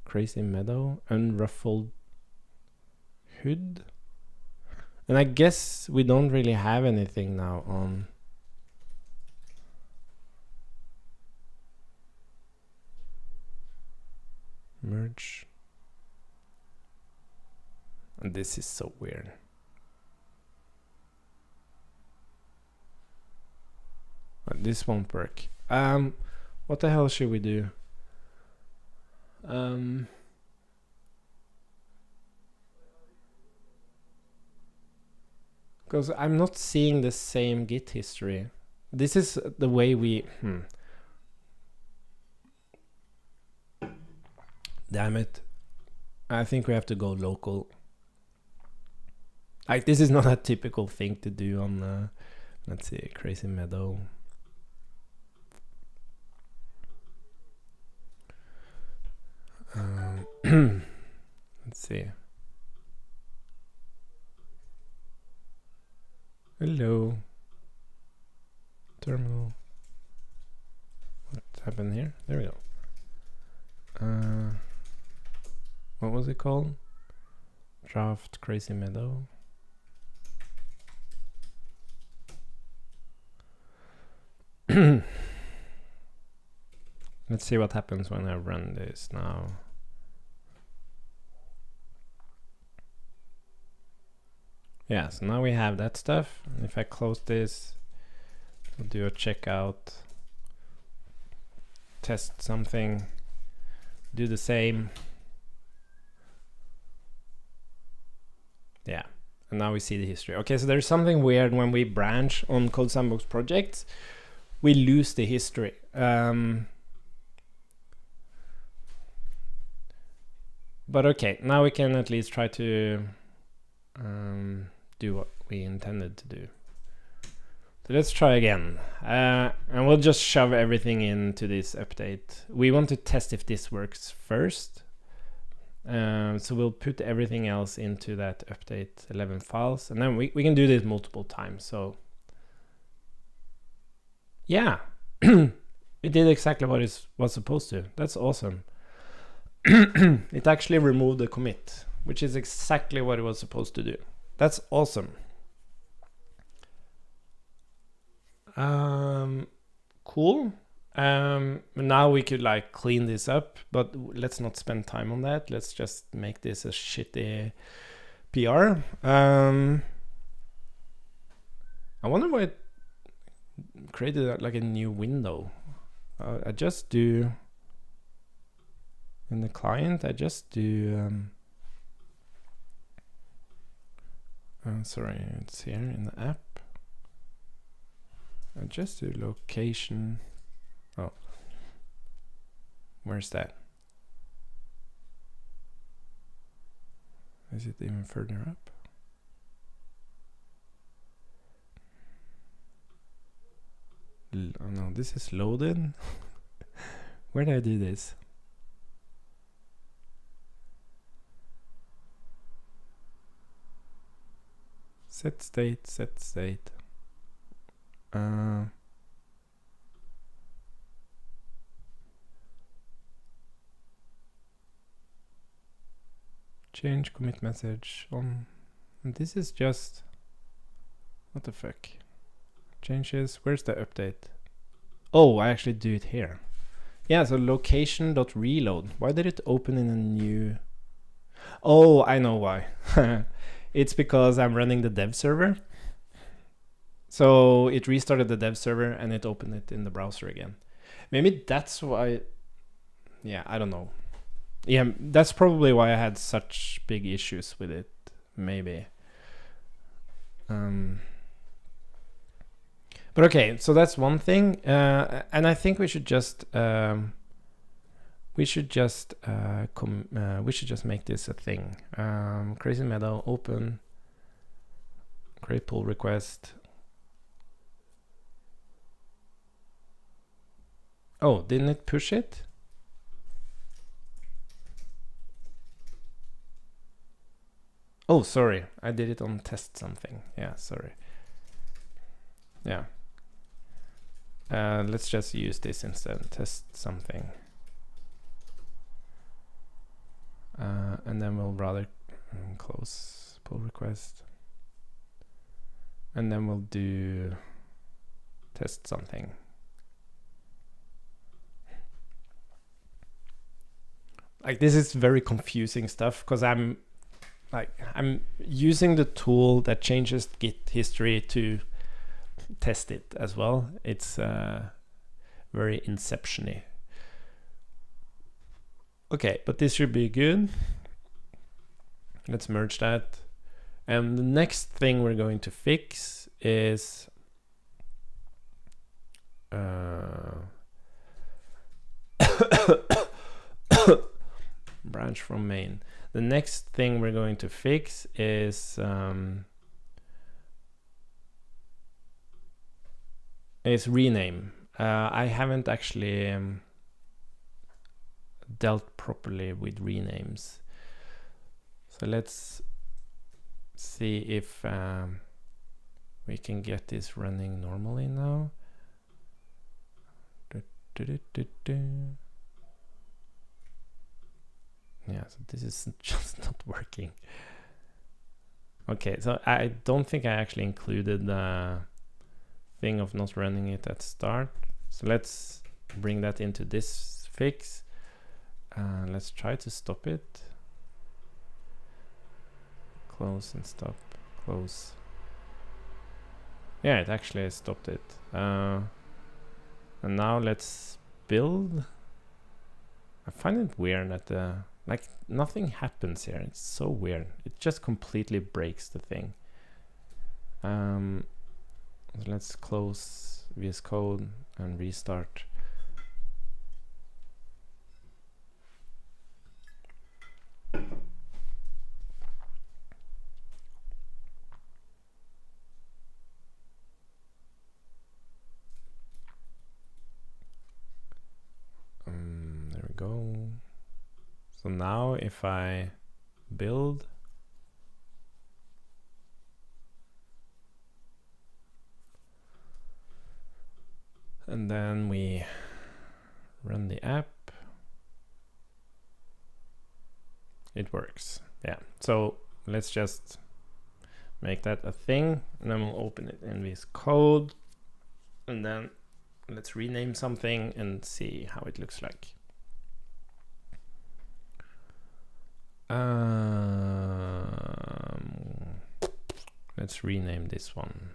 Crazy Meadow, Unruffled Hood. And I guess we don't really have anything now on merge. And this is so weird. But this won't work. What the hell should we do? Because I'm not seeing the same Git history. This is the way we... Damn it. I think we have to go local. Like, this is not a typical thing to do on, let's see, Crazy Meadow. Let's see. Hello. Terminal. What happened here? There we go. What was it called? Draft Crazy Meadow. Let's see what happens when I run this now. Yeah, so now we have that stuff. And if I close this, we'll do a checkout, test something, do the same. Yeah, and now we see the history. Okay, so there's something weird when we branch on CodeSandbox projects. We lose the history. But okay, now we can at least try to do what we intended to do. So let's try again. And we'll just shove everything into this update. We want to test if this works first. So we'll put everything else into that update 11 files. And then we can do this multiple times. So yeah, it did exactly what it was supposed to. That's awesome. It actually removed the commit, which is exactly what it was supposed to do. That's awesome. Cool. Now we could like clean this up, but let's not spend time on that. Let's just make this a shitty PR. I wonder why it created like a new window. I just do in the client. I just do. Sorry, it's here in the app. I just do location. Oh, where's that? Is it even further up? Oh no, this is loaded. Where did I do this? Set state, set state. Change commit message on. And this is just. What the fuck? Changes. Where's the update? Oh, I actually do it here. Yeah, so location.reload. Why did it open in a new? Oh, I know why. It's because I'm running the dev server. So it restarted the dev server and it opened it in the browser again. Maybe that's why. Yeah, I don't know. Yeah, that's probably why I had such big issues with it. Maybe. But okay, so that's one thing, and I think we should just make this a thing. Crazy Meadow, open, create pull request. Oh, didn't it push it? Oh, sorry, I did it on test something. Yeah, sorry. Yeah. Let's just use this instead. Test something. And then we'll rather close pull request. And then we'll do test something. Like this is very confusing stuff because I'm using the tool that changes Git history to test it as well. It's very inception-y. Okay, but this should be good. Let's merge that. And the next thing we're going to fix is branch from main. The next thing we're going to fix is rename. I haven't actually dealt properly with renames. So let's see if we can get this running normally now. Yeah, so this is just not working. Okay, so I don't think I actually included the thing of not running it at start. So let's bring that into this fix. Let's try to stop it. Close and stop, close. Yeah, it actually stopped it. And now let's build. I find it weird that like nothing happens here. It's so weird. It just completely breaks the thing. So let's close VS Code and restart. There we go. So now if I build, and then we run the app, it works. Yeah, so let's just make that a thing, and then we'll open it in VS Code, and then let's rename something and see how it looks like. Let's rename this one.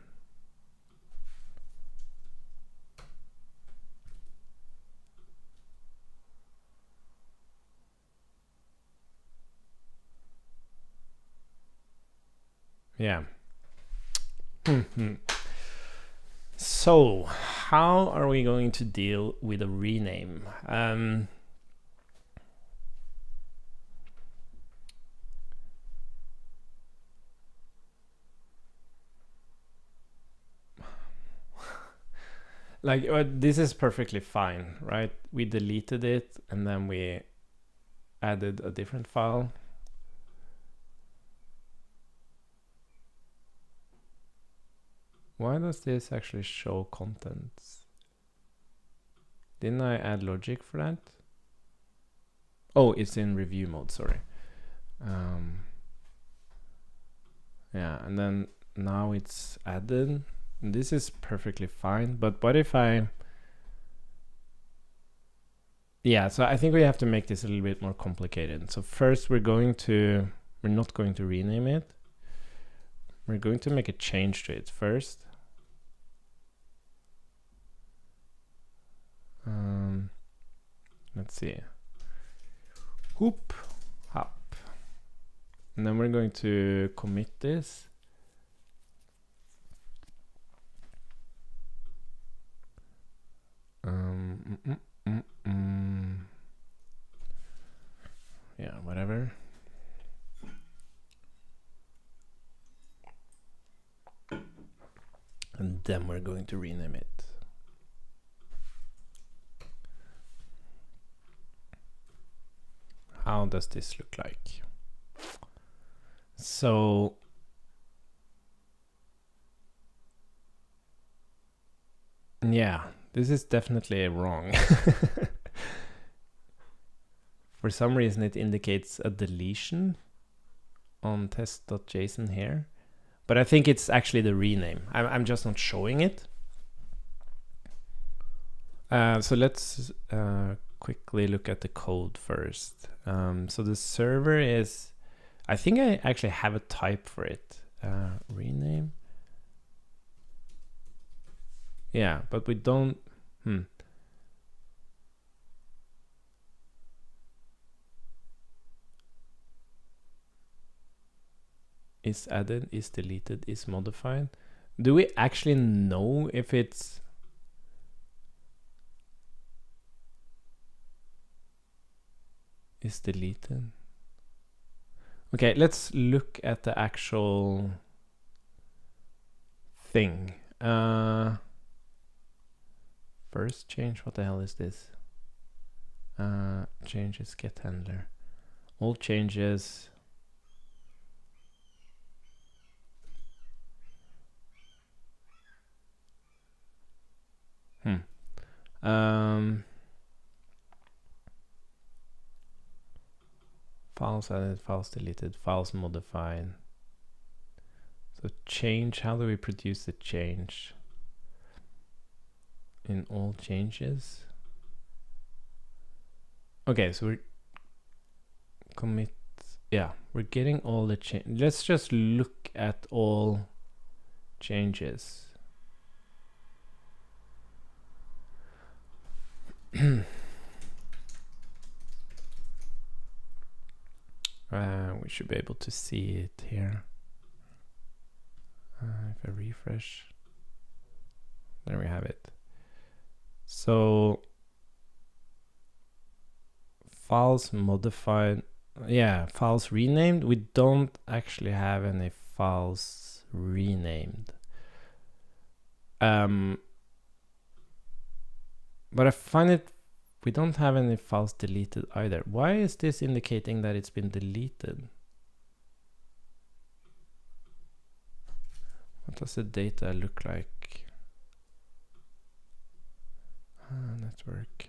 Yeah. So how are we going to deal with a rename? Like this is perfectly fine, right? We deleted it and then we added a different file. Why does this actually show contents? Didn't I add logic for that? Oh, it's in review mode, sorry. Yeah, and then now it's added. This is perfectly fine, but what if I... Yeah, so I think we have to make this a little bit more complicated. So first we're not going to rename it. We're going to make a change to it first. Let's see. Whoop, hop. And then we're going to commit this. Yeah, whatever. And then we're going to rename it. How does this look like? So yeah, this is definitely wrong. For some reason it indicates a deletion on test.json here, but I think it's actually the rename. I'm just not showing it. So let's quickly look at the code first. So the server is, I think I actually have a type for it. Rename. Yeah, but we don't. Is added, is deleted, is modified. Do we actually know if it's... is deleted? Okay, let's look at the actual thing. First change, what the hell is this? Changes get handler. All changes Files added, files deleted, files modified. So change, how do we produce the change? In all changes. Okay, so we're commit. Yeah, we're getting all the change. Let's just look at all changes. We should be able to see it here. If I refresh, there we have it. So files modified, yeah, files renamed. We don't actually have any files renamed. But I find it, we don't have any files deleted either. Why is this indicating that it's been deleted? What does the data look like? Network.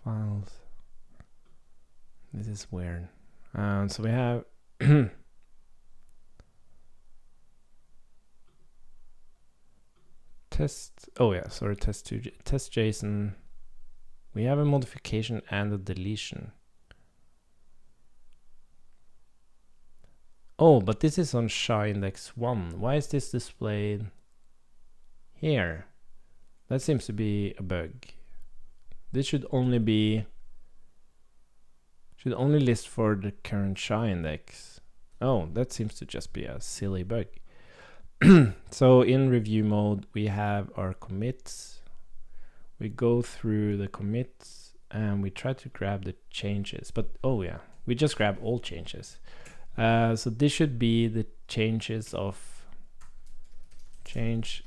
Files. This is weird. So we have test. Oh yeah, sorry. Test JSON. We have a modification and a deletion. Oh, but this is on SHA index 1. Why is this displayed here? That seems to be a bug. This should only list for the current SHA index. Oh, that seems to just be a silly bug. So in review mode, we have our commits. We go through the commits and we try to grab the changes. But oh yeah, we just grab all changes. So this should be the changes of change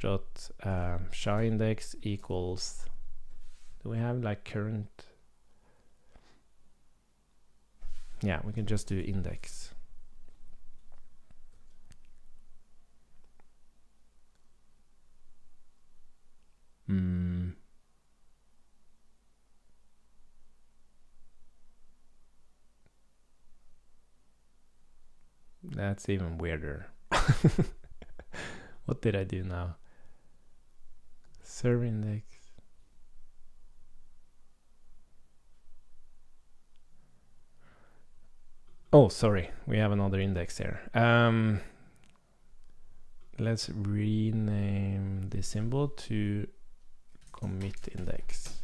dot SHA index equals. Do we have like current? Yeah, we can just do index. That's even weirder. What did I do now? Server index. Oh, sorry. We have another index here. Let's rename the symbol to commit index.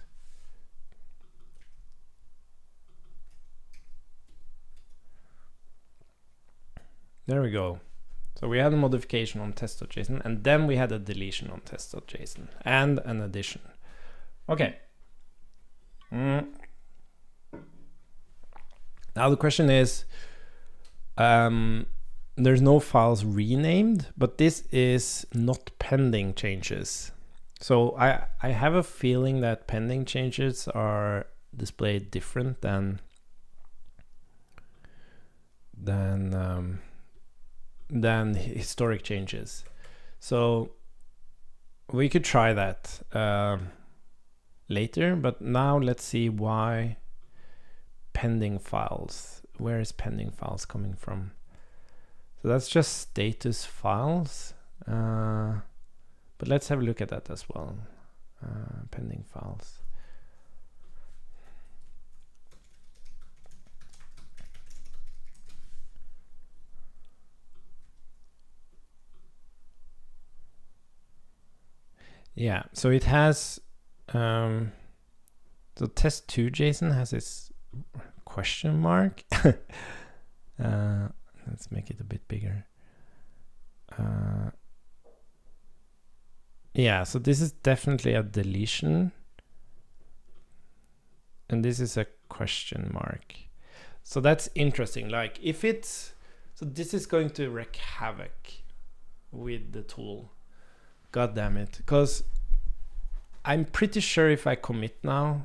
There we go. So we had a modification on test.json, and then we had a deletion on test.json, and an addition. Okay. Now the question is, there's no files renamed, but this is not pending changes. So I have a feeling that pending changes are displayed different than historic changes. So we could try that later, but now let's see why pending files. Where is pending files coming from? So that's just status files, but let's have a look at that as well. Pending files. Yeah, so it has, so test2.json has this question mark. Let's make it a bit bigger. Yeah, so this is definitely a deletion. And this is a question mark. So that's interesting. Like if it's, so this is going to wreak havoc with the tool. God damn it. Because I'm pretty sure if I commit now,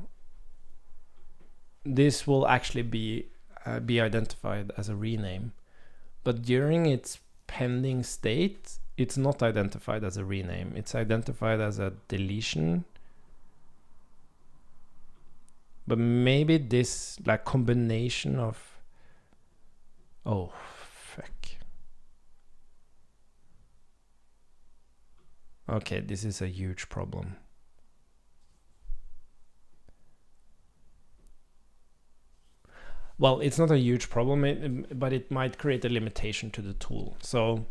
this will actually be identified as a rename. But during its pending state, it's not identified as a rename. It's identified as a deletion. But maybe this like combination of, oh, fuck. Okay, this is a huge problem. Well, it's not a huge problem, but it might create a limitation to the tool. So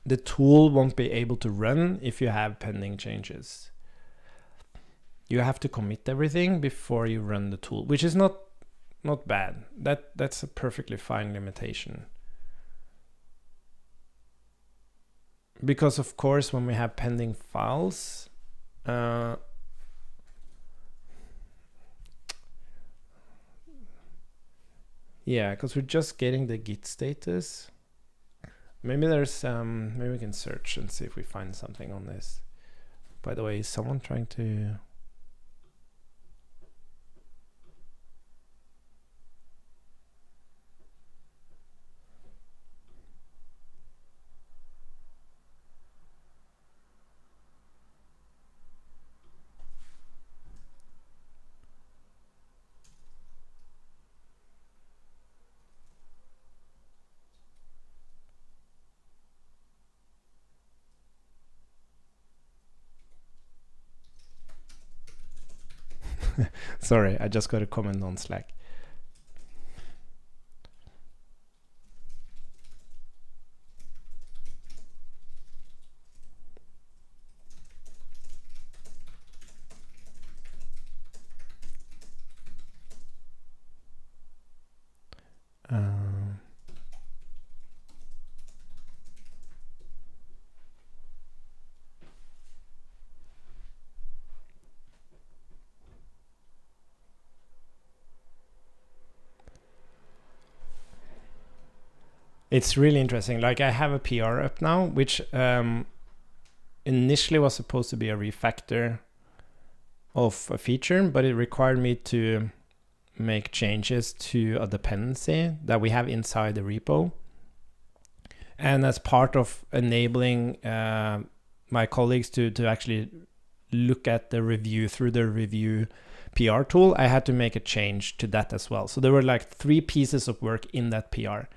the tool won't be able to run if you have pending changes. You have to commit everything before you run the tool, which is not bad. That's a perfectly fine limitation. Because of course, when we have pending files, yeah, because we're just getting the git status. Maybe there's maybe we can search and see if we find something on this. By the way, is someone trying to? Sorry, I just got a comment on Slack. It's really interesting. Like I have a PR up now, which initially was supposed to be a refactor of a feature, but it required me to make changes to a dependency that we have inside the repo. And as part of enabling my colleagues to actually look at the review through the review PR tool, I had to make a change to that as well. So there were like 3 pieces of work in that PR.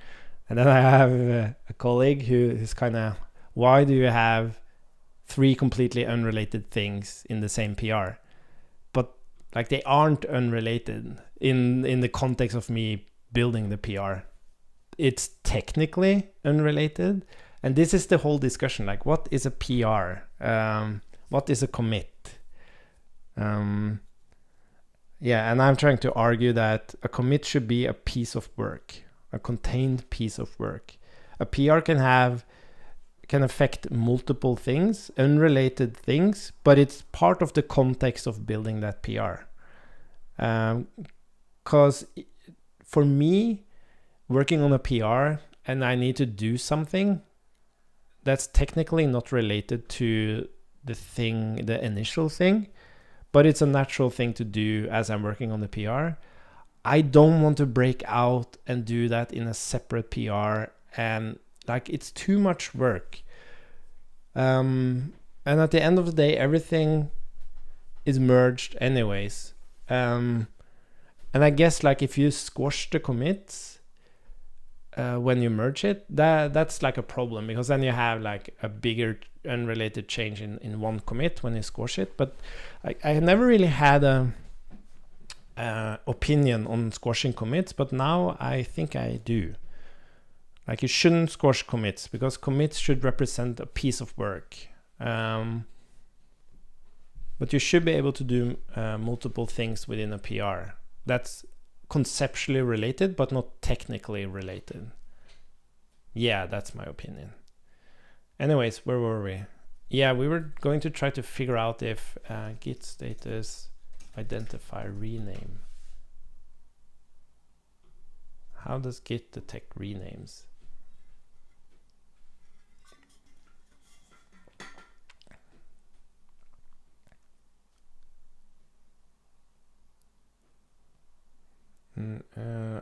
And then I have a colleague who is kind of, why do you have 3 completely unrelated things in the same PR? But like they aren't unrelated in the context of me building the PR. It's technically unrelated. And this is the whole discussion. Like, what is a PR? What is a commit? Yeah, and I'm trying to argue that a commit should be a piece of work, a contained piece of work. A PR can affect multiple things, unrelated things, but it's part of the context of building that PR. Because for me, working on a PR and I need to do something that's technically not related to the initial thing, but it's a natural thing to do as I'm working on the PR. I don't want to break out and do that in a separate PR, and like it's too much work. And at the end of the day, everything is merged anyways. And I guess like if you squash the commits when you merge it, that's like a problem, because then you have like a bigger unrelated change in one commit when you squash it. But I never really had a opinion on squashing commits, but now I think I do. Like you shouldn't squash commits, because commits should represent a piece of work. But you should be able to do multiple things within a PR. That's conceptually related, but not technically related. Yeah, that's my opinion. Anyways, where were we? Yeah, we were going to try to figure out if git status identify rename. How does git detect renames?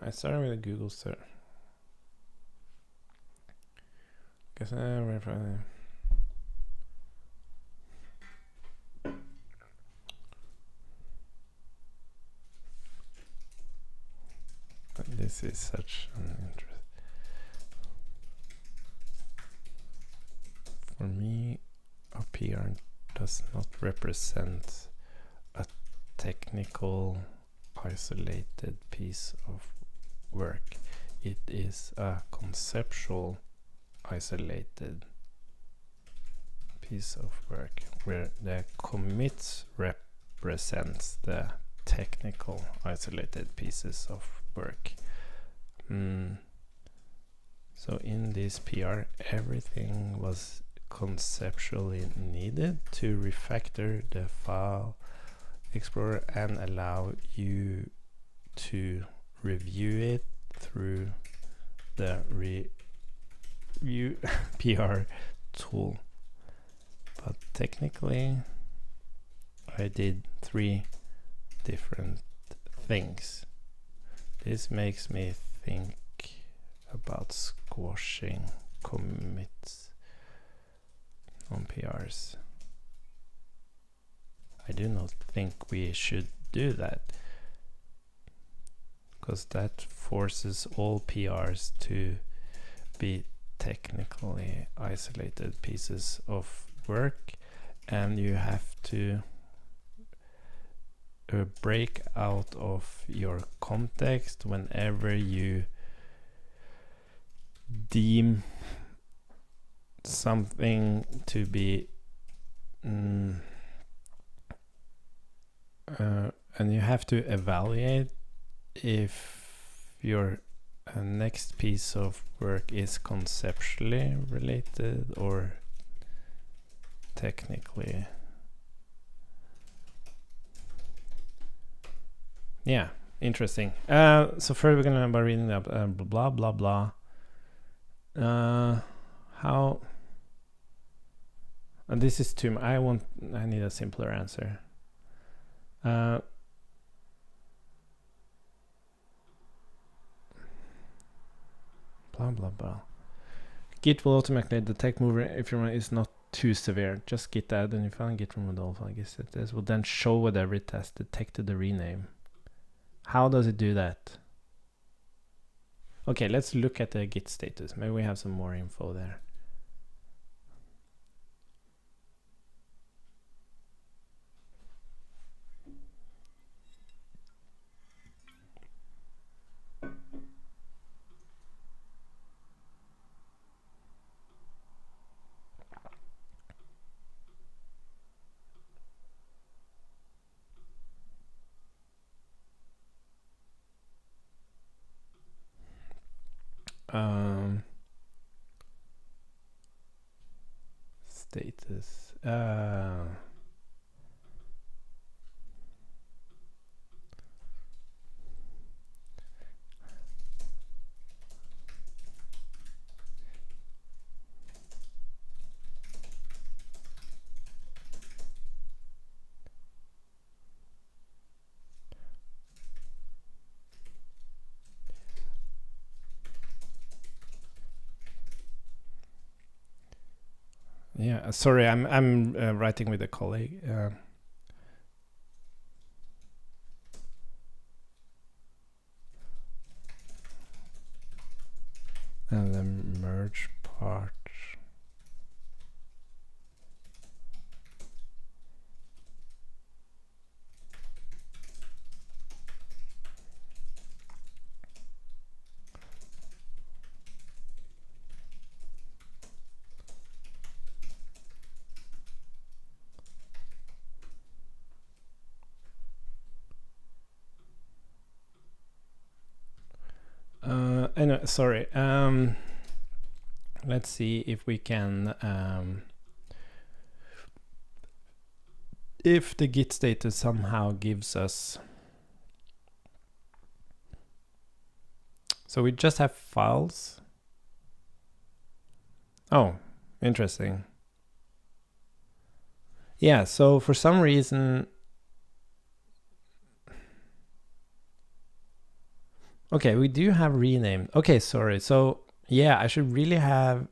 I started with a Google search. This is such an interest. For me, a PR does not represent a technical isolated piece of work. It is a conceptual isolated piece of work where the commits represents the technical isolated pieces of work. So in this PR, everything was conceptually needed to refactor the file explorer and allow you to review it through the review PR tool. But technically I did 3 different things. This makes me think about squashing commits on PRs. I do not think we should do that, because that forces all PRs to be technically isolated pieces of work, and you have to break out of your context whenever you deem something to be and you have to evaluate if your next piece of work is conceptually related or technically. Yeah, interesting. So first we're gonna be reading up blah blah blah. How? And this is too. I need a simpler answer. Blah blah blah. Git will automatically detect mover if your one is not too severe. Just git add, and if you find git removed all, I guess it is. Will then show whatever it has detected the rename. How does it do that? Okay, let's look at the git status. Maybe we have some more info there. Status. Yeah, sorry, I'm writing with a colleague. And the merge part. Anyway, sorry. Let's see if we can. If the git status somehow gives us. So we just have files. Oh, interesting. Yeah, so for some reason. Okay, we do have renamed. Okay, sorry. So yeah, I should really have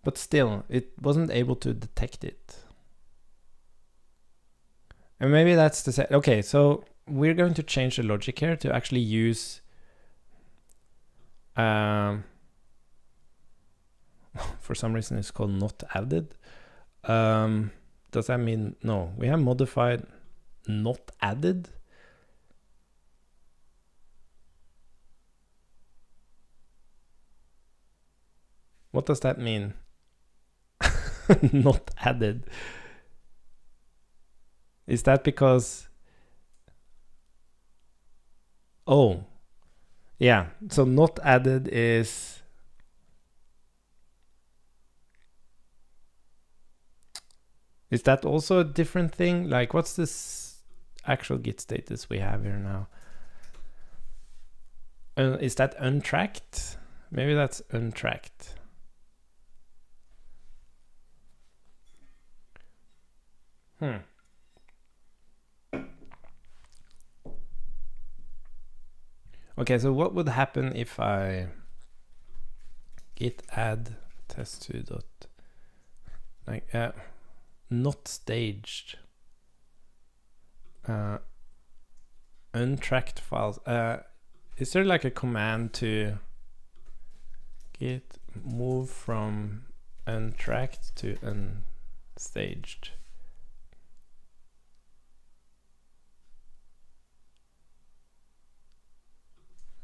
But still, it wasn't able to detect it. And maybe that's the set. Okay, so we're going to change the logic here to actually use for some reason it's called not added. Does that mean no? We have modified not added. What does that mean? Not added. Is that because... Oh, yeah. So not added is... Is that also a different thing? Like, what's this actual git status we have here now? Is that untracked? Maybe that's untracked. Okay, so what would happen if I git add test2 dot like not staged untracked files? Is there like a command to git move from untracked to unstaged?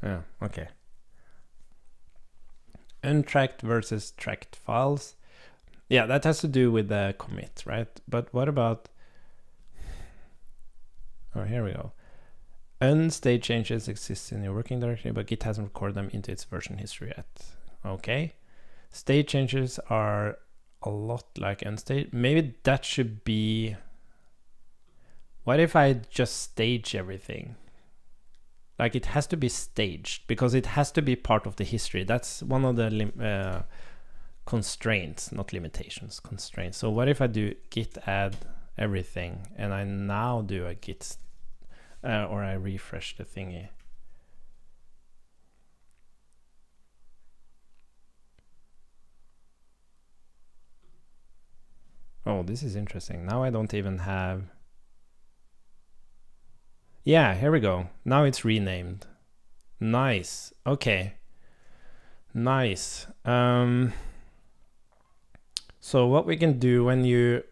Yeah, okay. Untracked versus tracked files. Yeah, that has to do with the commit, right? But what about... Oh, here we go. Unstaged changes exist in your working directory, but Git hasn't recorded them into its version history yet. Okay. State changes are a lot like unstaged. Maybe that should be... What if I just stage everything? Like, it has to be staged because it has to be part of the history. That's one of the constraints, not limitations, constraints. So what if I do git add everything and I now do a git or I refresh the thingy? Oh, this is interesting. Now I don't even have... Yeah, here we go. Now it's renamed. Nice. Okay. Nice. So what we can do when you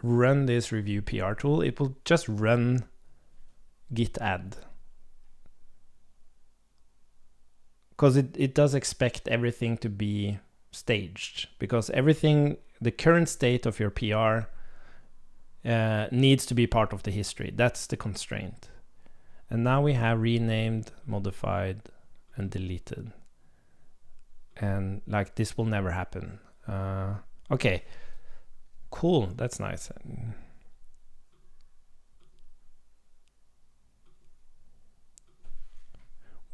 run this review PR tool, it will just run git add. Because it does expect everything to be staged. Because everything, the current state of your PR needs to be part of the history. That's the constraint. And now we have renamed, modified, and deleted. And like this will never happen. Okay, cool, that's nice.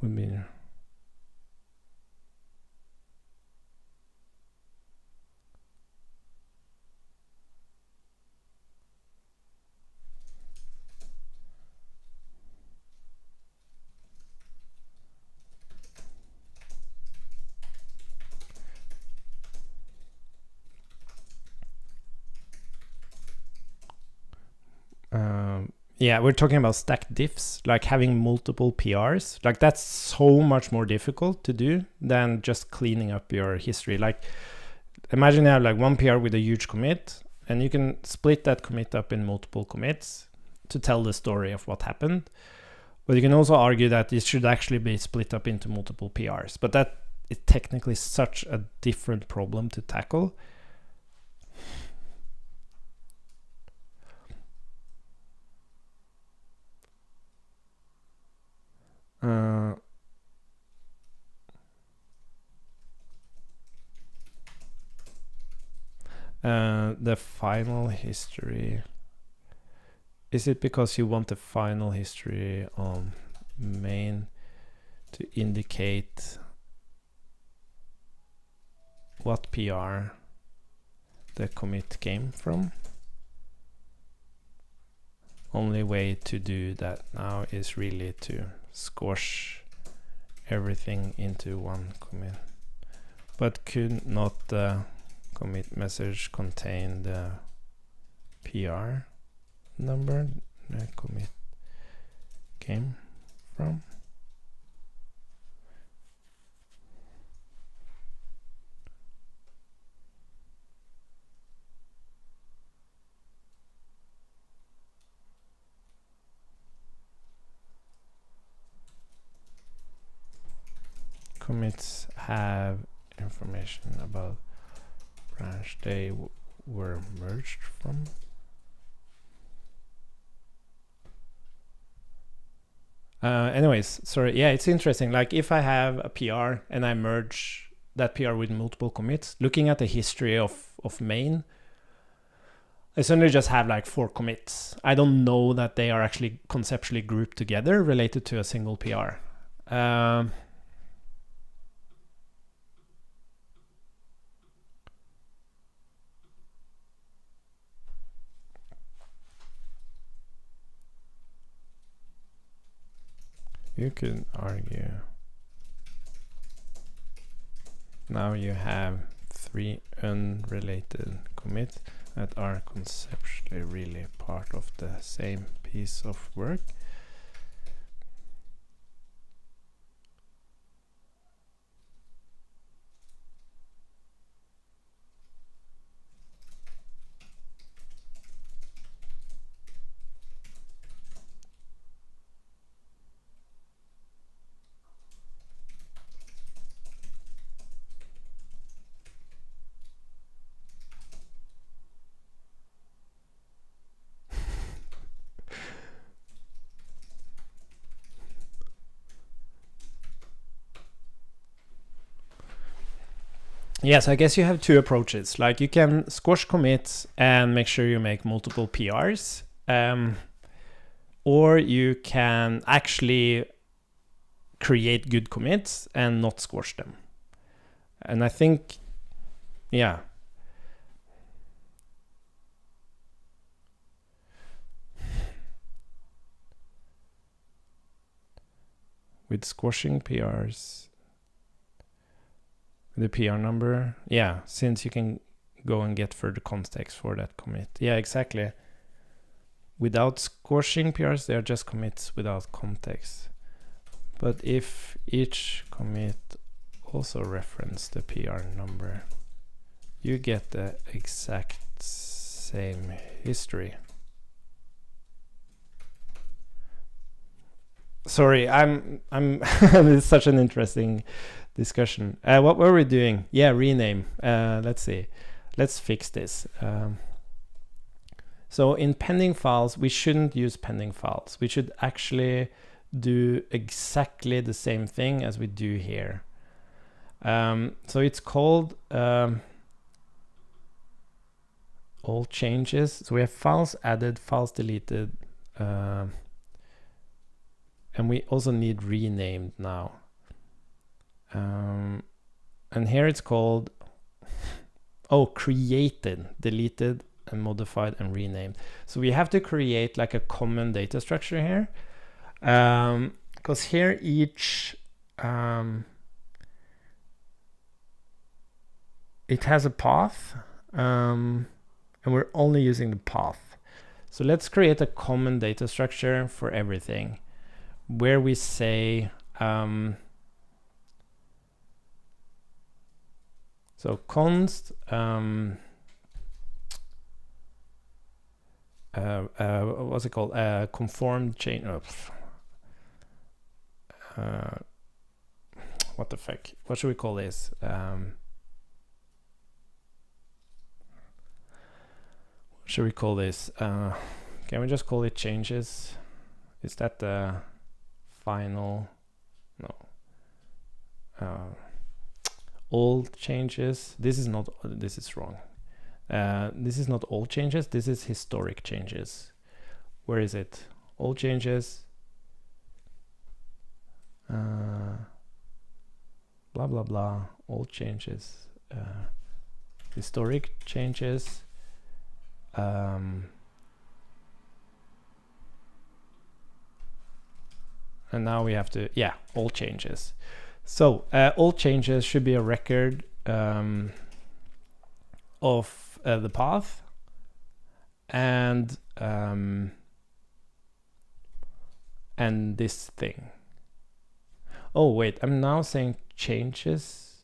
Would be... Yeah, we're talking about stacked diffs, like having multiple PRs. Like that's so much more difficult to do than just cleaning up your history. Like imagine you have like one PR with a huge commit and you can split that commit up in multiple commits to tell the story of what happened. But you can also argue that it should actually be split up into multiple PRs. But that is technically such a different problem to tackle. The final history. Is it because you want the final history on main to indicate what PR the commit came from? Only way to do that now is really to squash everything into one commit, but could not commit message contain the PR number the commit came from. Commits have information about branch they were merged from. Anyways, sorry. Yeah, it's interesting. Like if I have a PR and I merge that PR with multiple commits, looking at the history of main, I suddenly just have like 4 commits. I don't know that they are actually conceptually grouped together related to a single PR. You could argue now you have 3 unrelated commits that are conceptually really part of the same piece of work. Yes, I guess you have 2 approaches. Like you can squash commits and make sure you make multiple PRs, or you can actually create good commits and not squash them. And I think, yeah. With squashing PRs, the PR number, yeah, since you can go and get further context for that commit. Yeah, exactly. Without squashing PRs, they are just commits without context. But if each commit also reference the PR number, you get the exact same history. Sorry, it's such an interesting discussion. What were we doing? Yeah, rename. Let's see. Let's fix this. So in pending files, we shouldn't use pending files. We should actually do exactly the same thing as we do here. So it's called all changes. So we have files added, files deleted, and we also need renamed now. And here it's called created, deleted, and modified and renamed. So we have to create like a common data structure here, because here each it has a path, and we're only using the path. So let's create a common data structure for everything, where we say so const what's it called? Conformed change. What the fuck? What should we call this? What should we call this? Can we just call it changes? Is that the final? No. All changes. This is not. This is wrong. This is not all changes. This is historic changes. Where is it? All changes. Blah blah blah. All changes. Historic changes. And now we have to, yeah, all changes. So all changes should be a record of the path, and this thing. Oh wait, I'm now saying changes.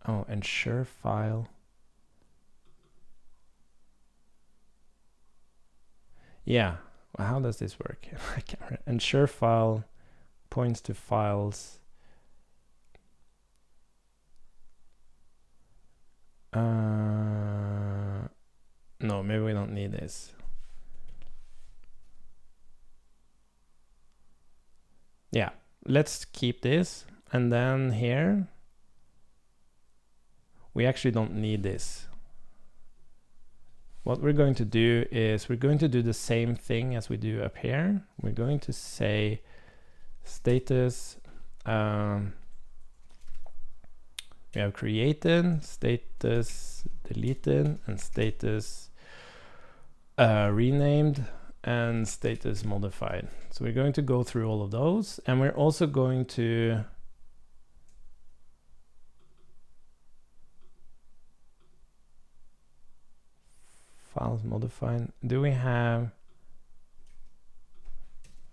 Oh, ensure file. Yeah, well, how does this work? I can't remember. Ensure file points to files. No, maybe we don't need this. Yeah, let's keep this. And then here, we actually don't need this. What we're going to do is we're going to do the same thing as we do up here. We're going to say status, we have created, status deleted, and status renamed, and status modified. So we're going to go through all of those, and we're also going to files modified. Do we have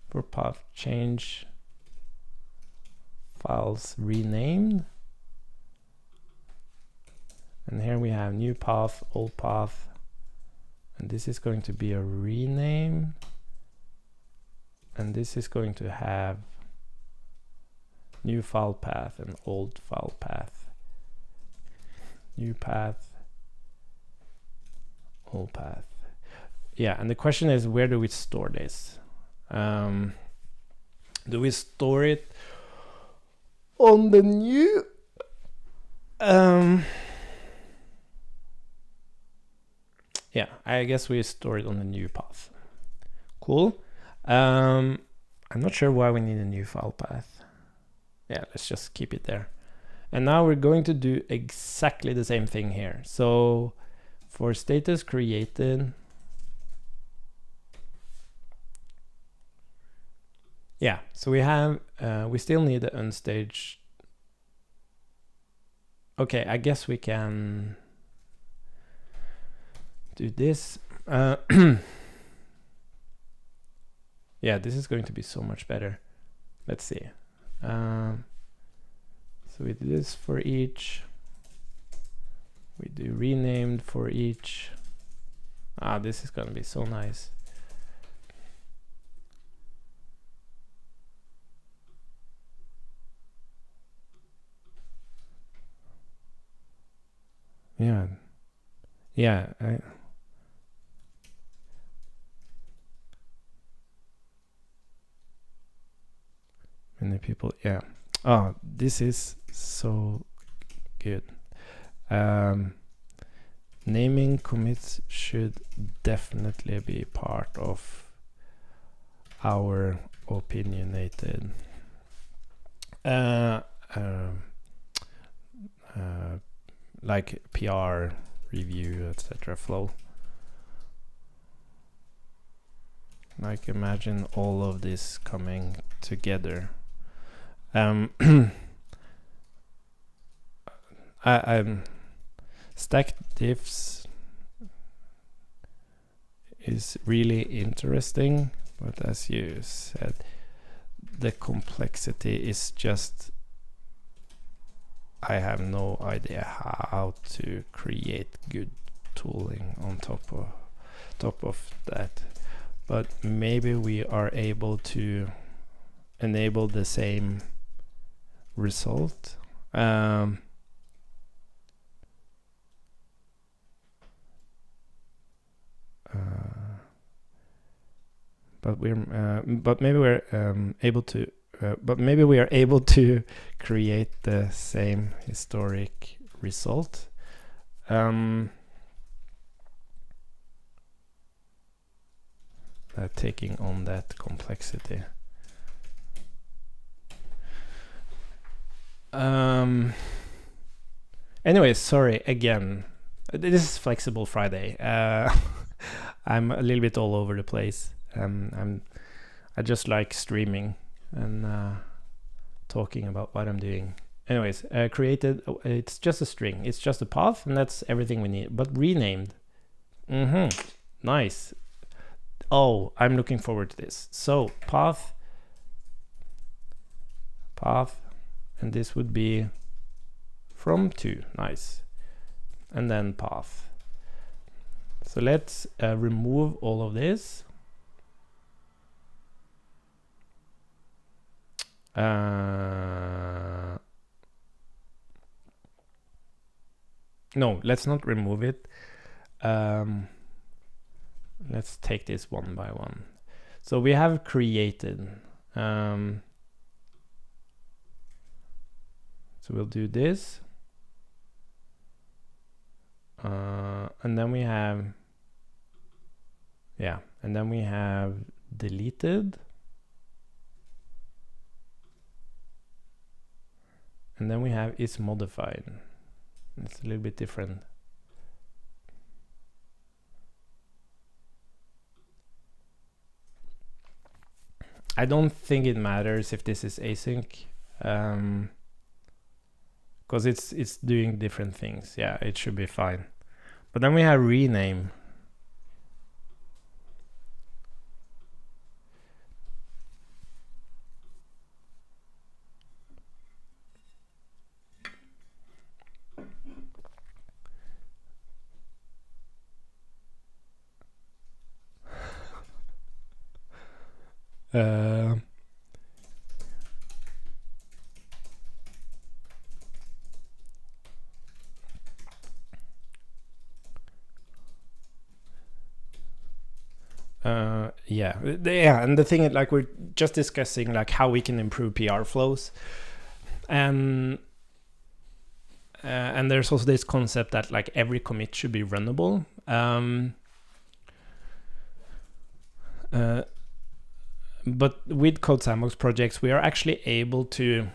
for path change files renamed? And here we have new path, old path, and this is going to be a rename, and this is going to have new file path and old file path, new path, old path. Yeah, and the question is, where do we store this? Do we store it on the new yeah, I guess we store it on the new path. Cool. I'm not sure why we need a new file path. Yeah, let's just keep it there. And now we're going to do exactly the same thing here. So for status created, yeah, so we have, we still need the unstaged. Okay, I guess we can do this. Yeah, this is going to be so much better. Let's see. So we do this for each. We do renamed for each. Ah, this is going to be so nice. Yeah. Yeah. Many people. Yeah. Oh, this is so good. Naming commits should definitely be part of our opinionated like PR review, etc. flow. Like, imagine all of this coming together. Stacked diffs is really interesting, but as you said, the complexity is just, I have no idea how to create good tooling on top of that. But maybe we are able to enable the same result. But maybe we're able to. But maybe we are able to create the same historic result. Taking on that complexity. Anyway, sorry again. This is Flexible Friday. I'm a little bit all over the place. I just like streaming and talking about what I'm doing. anyways, created, it's just a string, it's just a path, and that's everything we need, but renamed. Nice. Oh, I'm looking forward to this. So path, and this would be from to. Nice. And then path. So let's remove all of this. No, let's not remove it. Let's take this one by one. So we have created. So we'll do this. And then we have, yeah, and then we have deleted. And then we have is modified. It's a little bit different. I don't think it matters if this is async, because it's doing different things. Yeah, it should be fine. But then we have rename. Yeah, and the thing is, like, we're just discussing like how we can improve PR flows, and there's also this concept that like every commit should be runnable. But with CodeSandbox projects, we are actually able to.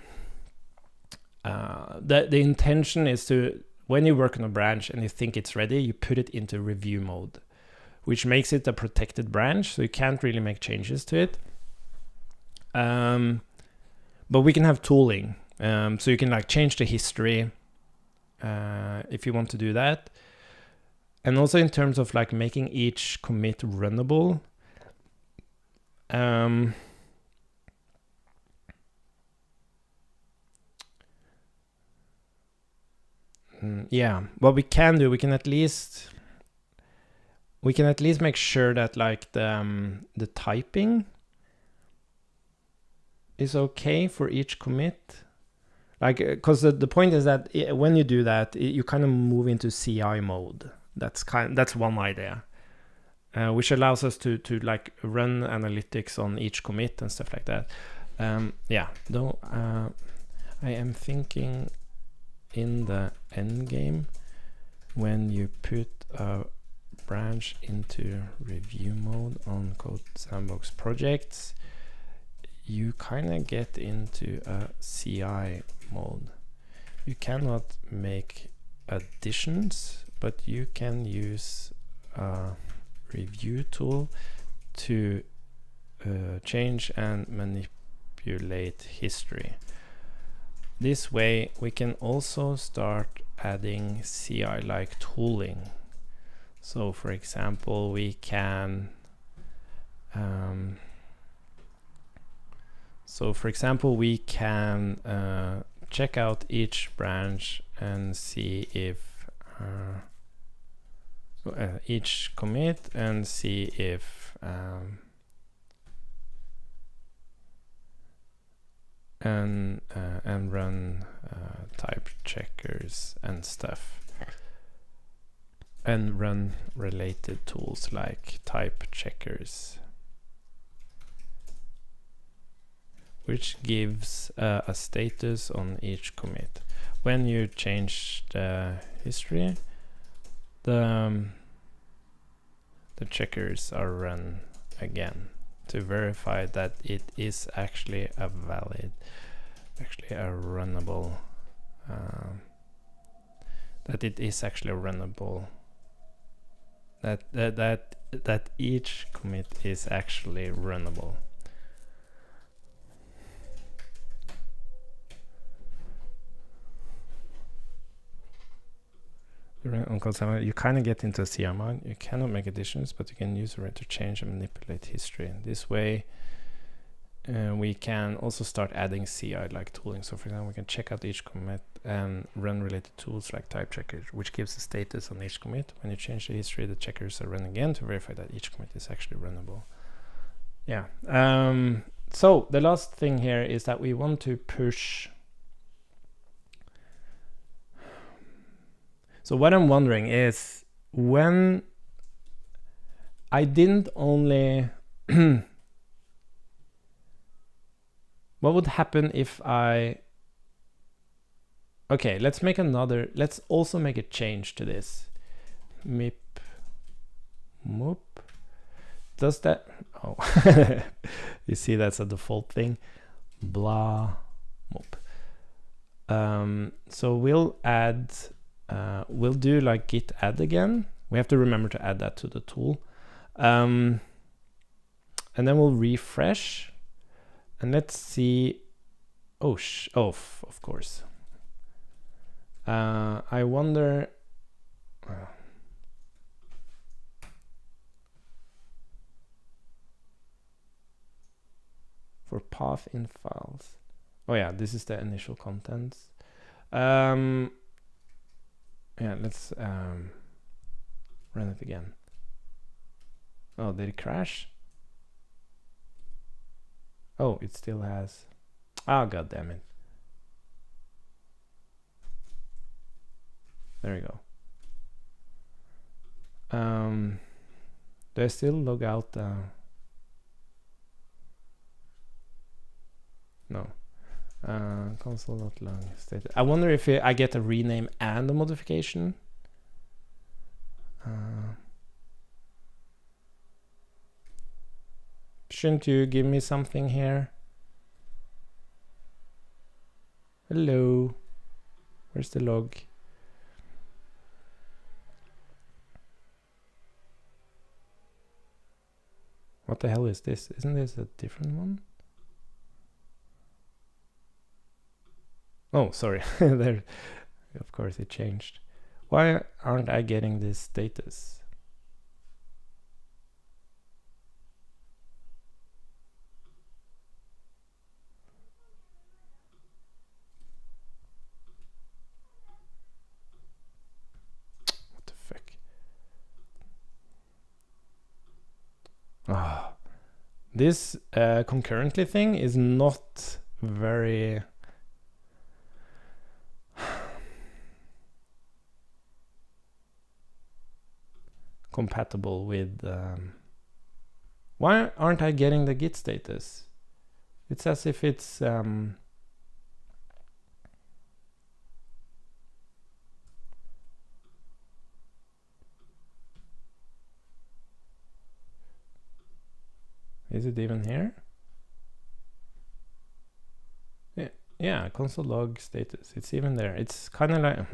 The intention is to, when you work on a branch and you think it's ready, you put it into review mode, which makes it a protected branch, so you can't really make changes to it. But we can have tooling, so you can like change the history if you want to do that. And also in terms of like making each commit runnable. Yeah, what we can do, we can at least make sure that like the typing is okay for each commit, like, because the point is that when you do that, you kind of move into CI mode. That's one idea, which allows us to like run analytics on each commit and stuff like that. Yeah, though I am thinking in the end game, when you put a branch into review mode on CodeSandbox projects, you kind of get into a CI mode. You cannot make additions, but you can use a review tool to change and manipulate history. This way we can also start adding CI-like tooling. So for example, we can check out each branch and see if each commit and see if and run type checkers and stuff, and run related tools like type checkers, which gives a status on each commit. When you change the history, the checkers are run again to verify that it is actually a valid, runnable, that it is actually runnable, that each commit is actually runnable. on CodeSandbox, you kind of get into a CI mode. You cannot make additions, but you can use array to change and manipulate history. And this way, we can also start adding CI-like tooling. So for example, we can check out each commit and run related tools like type checkers, which gives the status on each commit. When you change the history, the checkers are run again to verify that each commit is actually runnable. Yeah. So the last thing here is that we want to push. So what I'm wondering is, when I didn't only what would happen if I, okay, let's also make a change to this. Mip, moop. Does that, oh, you see that's a default thing. Blah, moop. So we'll add, we'll do like git add again. We have to remember to add that to the tool. And then we'll refresh. And let's see. Oh, of course. I wonder. For path in files. Oh yeah, this is the initial contents. Yeah, let's run it again. Oh, did it crash? Oh, it still has. Oh, god damn it. There we go. Do I still log out? No. Console.log status. I wonder if I get a rename and a modification. Shouldn't you give me something here? Hello. Where's the log? What the hell is this? Isn't this a different one? Oh, sorry. There, of course it changed. Why aren't I getting this status? What the fuck? Ah, this concurrently thing is not very compatible with. Why aren't I getting the git status? It's as if it's is it even here? Yeah, console log status. It's even there. It's kind of like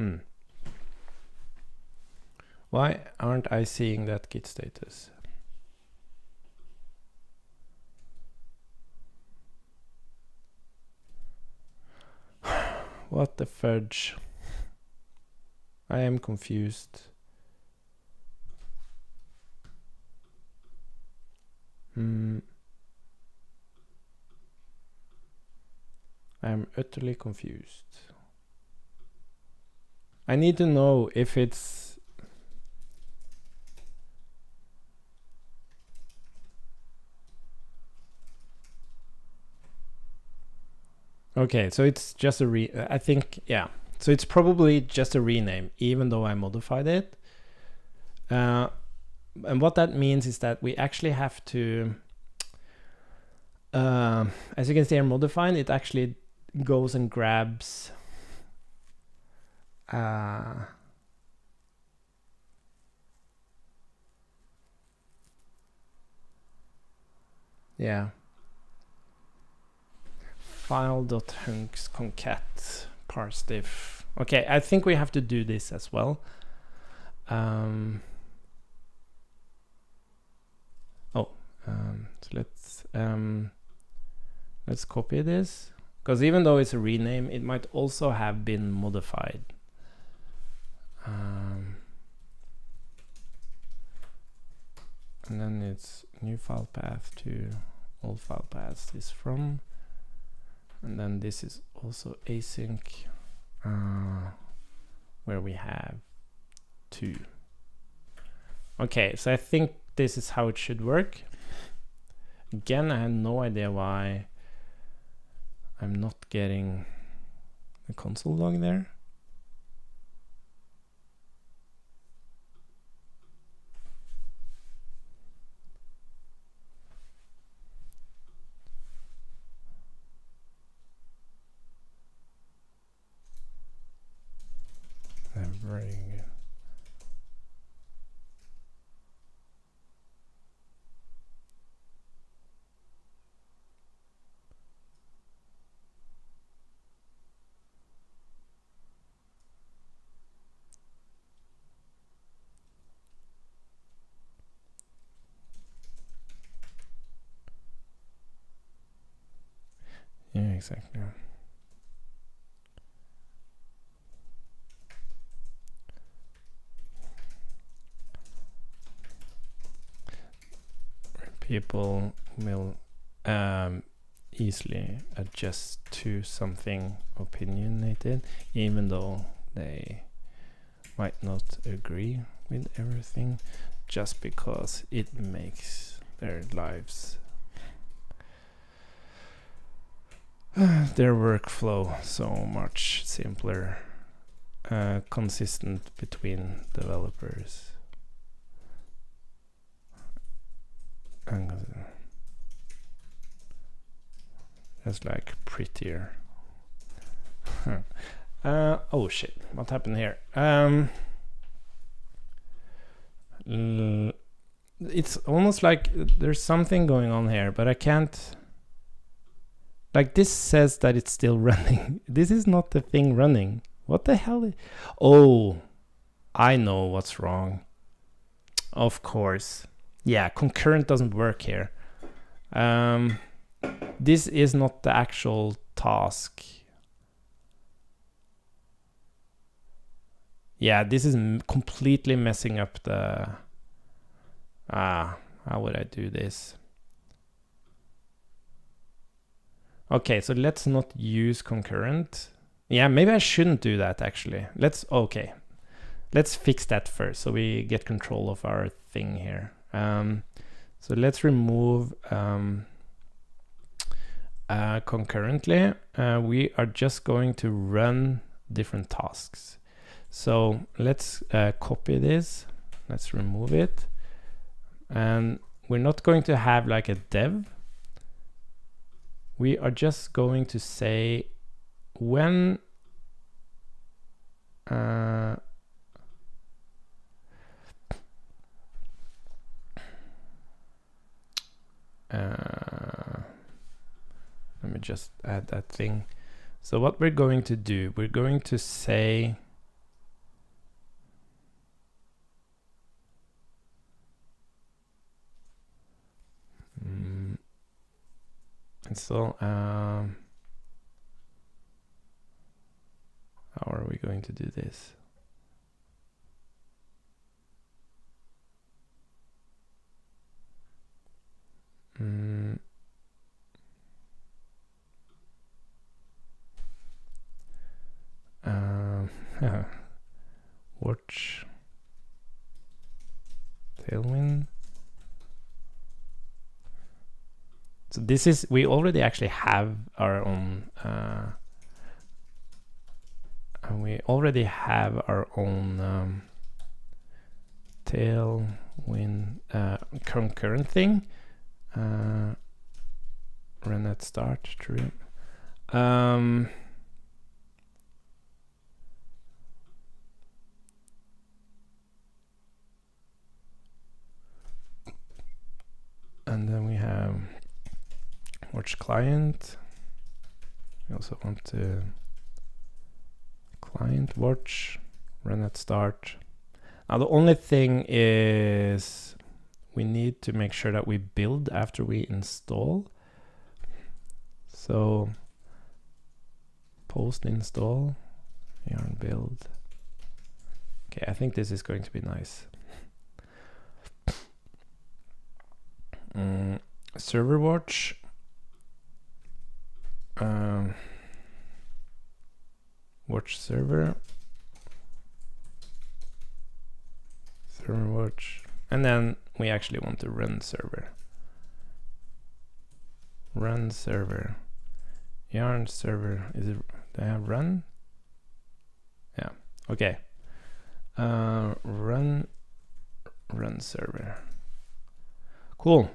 Why aren't I seeing that git status? What the fudge? I am confused. I am utterly confused. I need to know if it's okay, so it's just a I think, yeah. So it's probably just a rename, even though I modified it. And what that means is that we actually have to, as you can see here, modifying, it actually goes and grabs yeah, file.hunks concat parse diff. Okay, I think we have to do this as well. So let's copy this, because even though it's a rename, it might also have been modified. and then it's new file path to old file path is from, and then this is also async, where we have 2. Okay, so I think this is how it should work. Again, I had no idea why I'm not getting the console log there. Very good. Yeah, exactly. People will easily adjust to something opinionated, even though they might not agree with everything, just because it makes their lives, their workflow so much simpler, consistent between developers. Just like prettier. Oh shit, what happened here? It's almost like there's something going on here, but I can't. Like, this says that it's still running. This is not the thing running. What the hell? Oh, I know what's wrong. Of course. Yeah, concurrent doesn't work here. This is not the actual task. Yeah, this is completely messing up the... how would I do this? Okay, so let's not use concurrent. Yeah, maybe I shouldn't do that actually. Let's fix that first so we get control of our thing here. So let's remove concurrently. We are just going to run different tasks. So let's copy this. Let's remove it. And we're not going to have like a dev. We are just going to say when let me just add that thing. So what we're going to do, we're going to say so how are we going to do this? Watch Tailwind. So this is, we already actually have our own Tailwind concurrent thing. Run at start, true. And then we have watch client. We also want to client watch, run at start. Now the only thing is we need to make sure that we build after we install. So post install, yarn build. Okay, I think this is going to be nice. server watch. Watch server watch, and then we actually want to run server. Run server. Yarn server. Is it? Do I have run? Yeah. Okay. Run server. Cool.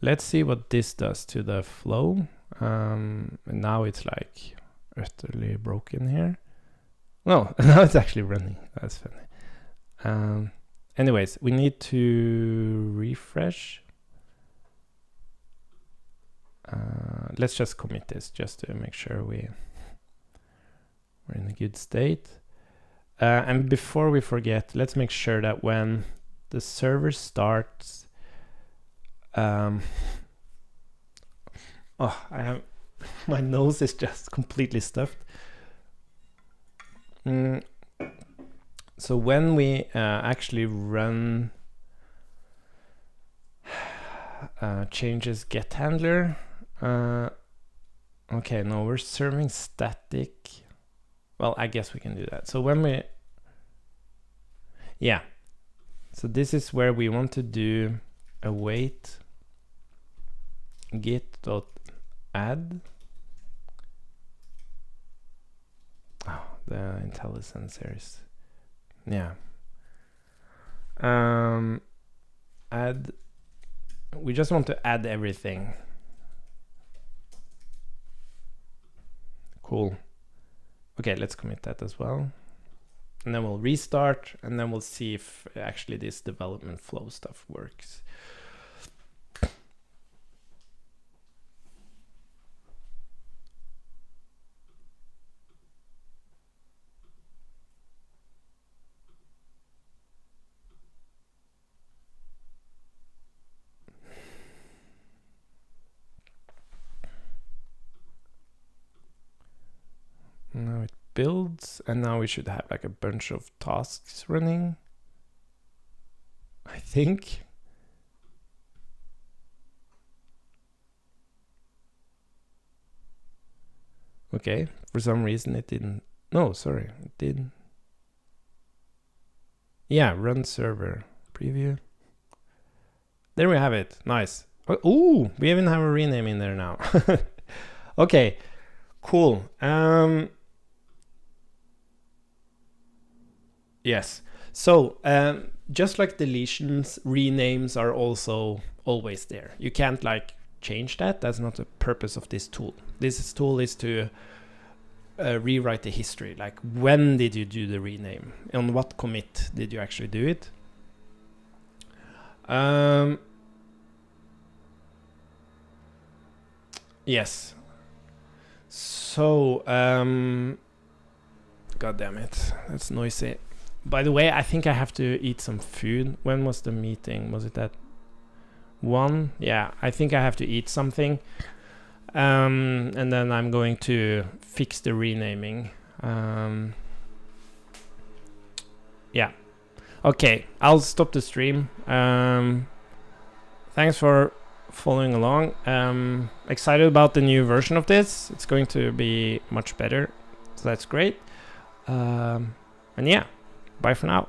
Let's see what this does to the flow. And now it's like utterly broken here. No, now it's actually running. That's funny. Anyways, we need to refresh. Let's just commit this just to make sure we're in a good state. And before we forget, let's make sure that when the server starts, oh, I have my nose is just completely stuffed. So when we actually run changes get handler, okay, no, we're serving static. Well, I guess we can do that. So when we, yeah, so this is where we want to do await get.add. Oh, the IntelliSense series. Yeah. Add. We just want to add everything. Cool. Okay, let's commit that as well. And then we'll restart, and then we'll see if actually this development flow stuff works. Now it builds, and now we should have like a bunch of tasks running, I think. Okay, for some reason it didn't. No, sorry, it did. Yeah, run server preview. There we have it. Nice. Oh, we even have a rename in there now. Okay, cool. Yes. So just like deletions, renames are also always there. You can't like change that. That's not the purpose of this tool. This tool is to rewrite the history. Like, when did you do the rename? On what commit did you actually do it? Yes. So, God damn it, that's noisy. By the way, I think I have to eat some food. When was the meeting? Was it at 1? Yeah, I think I have to eat something. And then I'm going to fix the renaming. Yeah. Okay, I'll stop the stream. Thanks for following along. Excited about the new version of this. It's going to be much better. So that's great. And yeah, bye for now.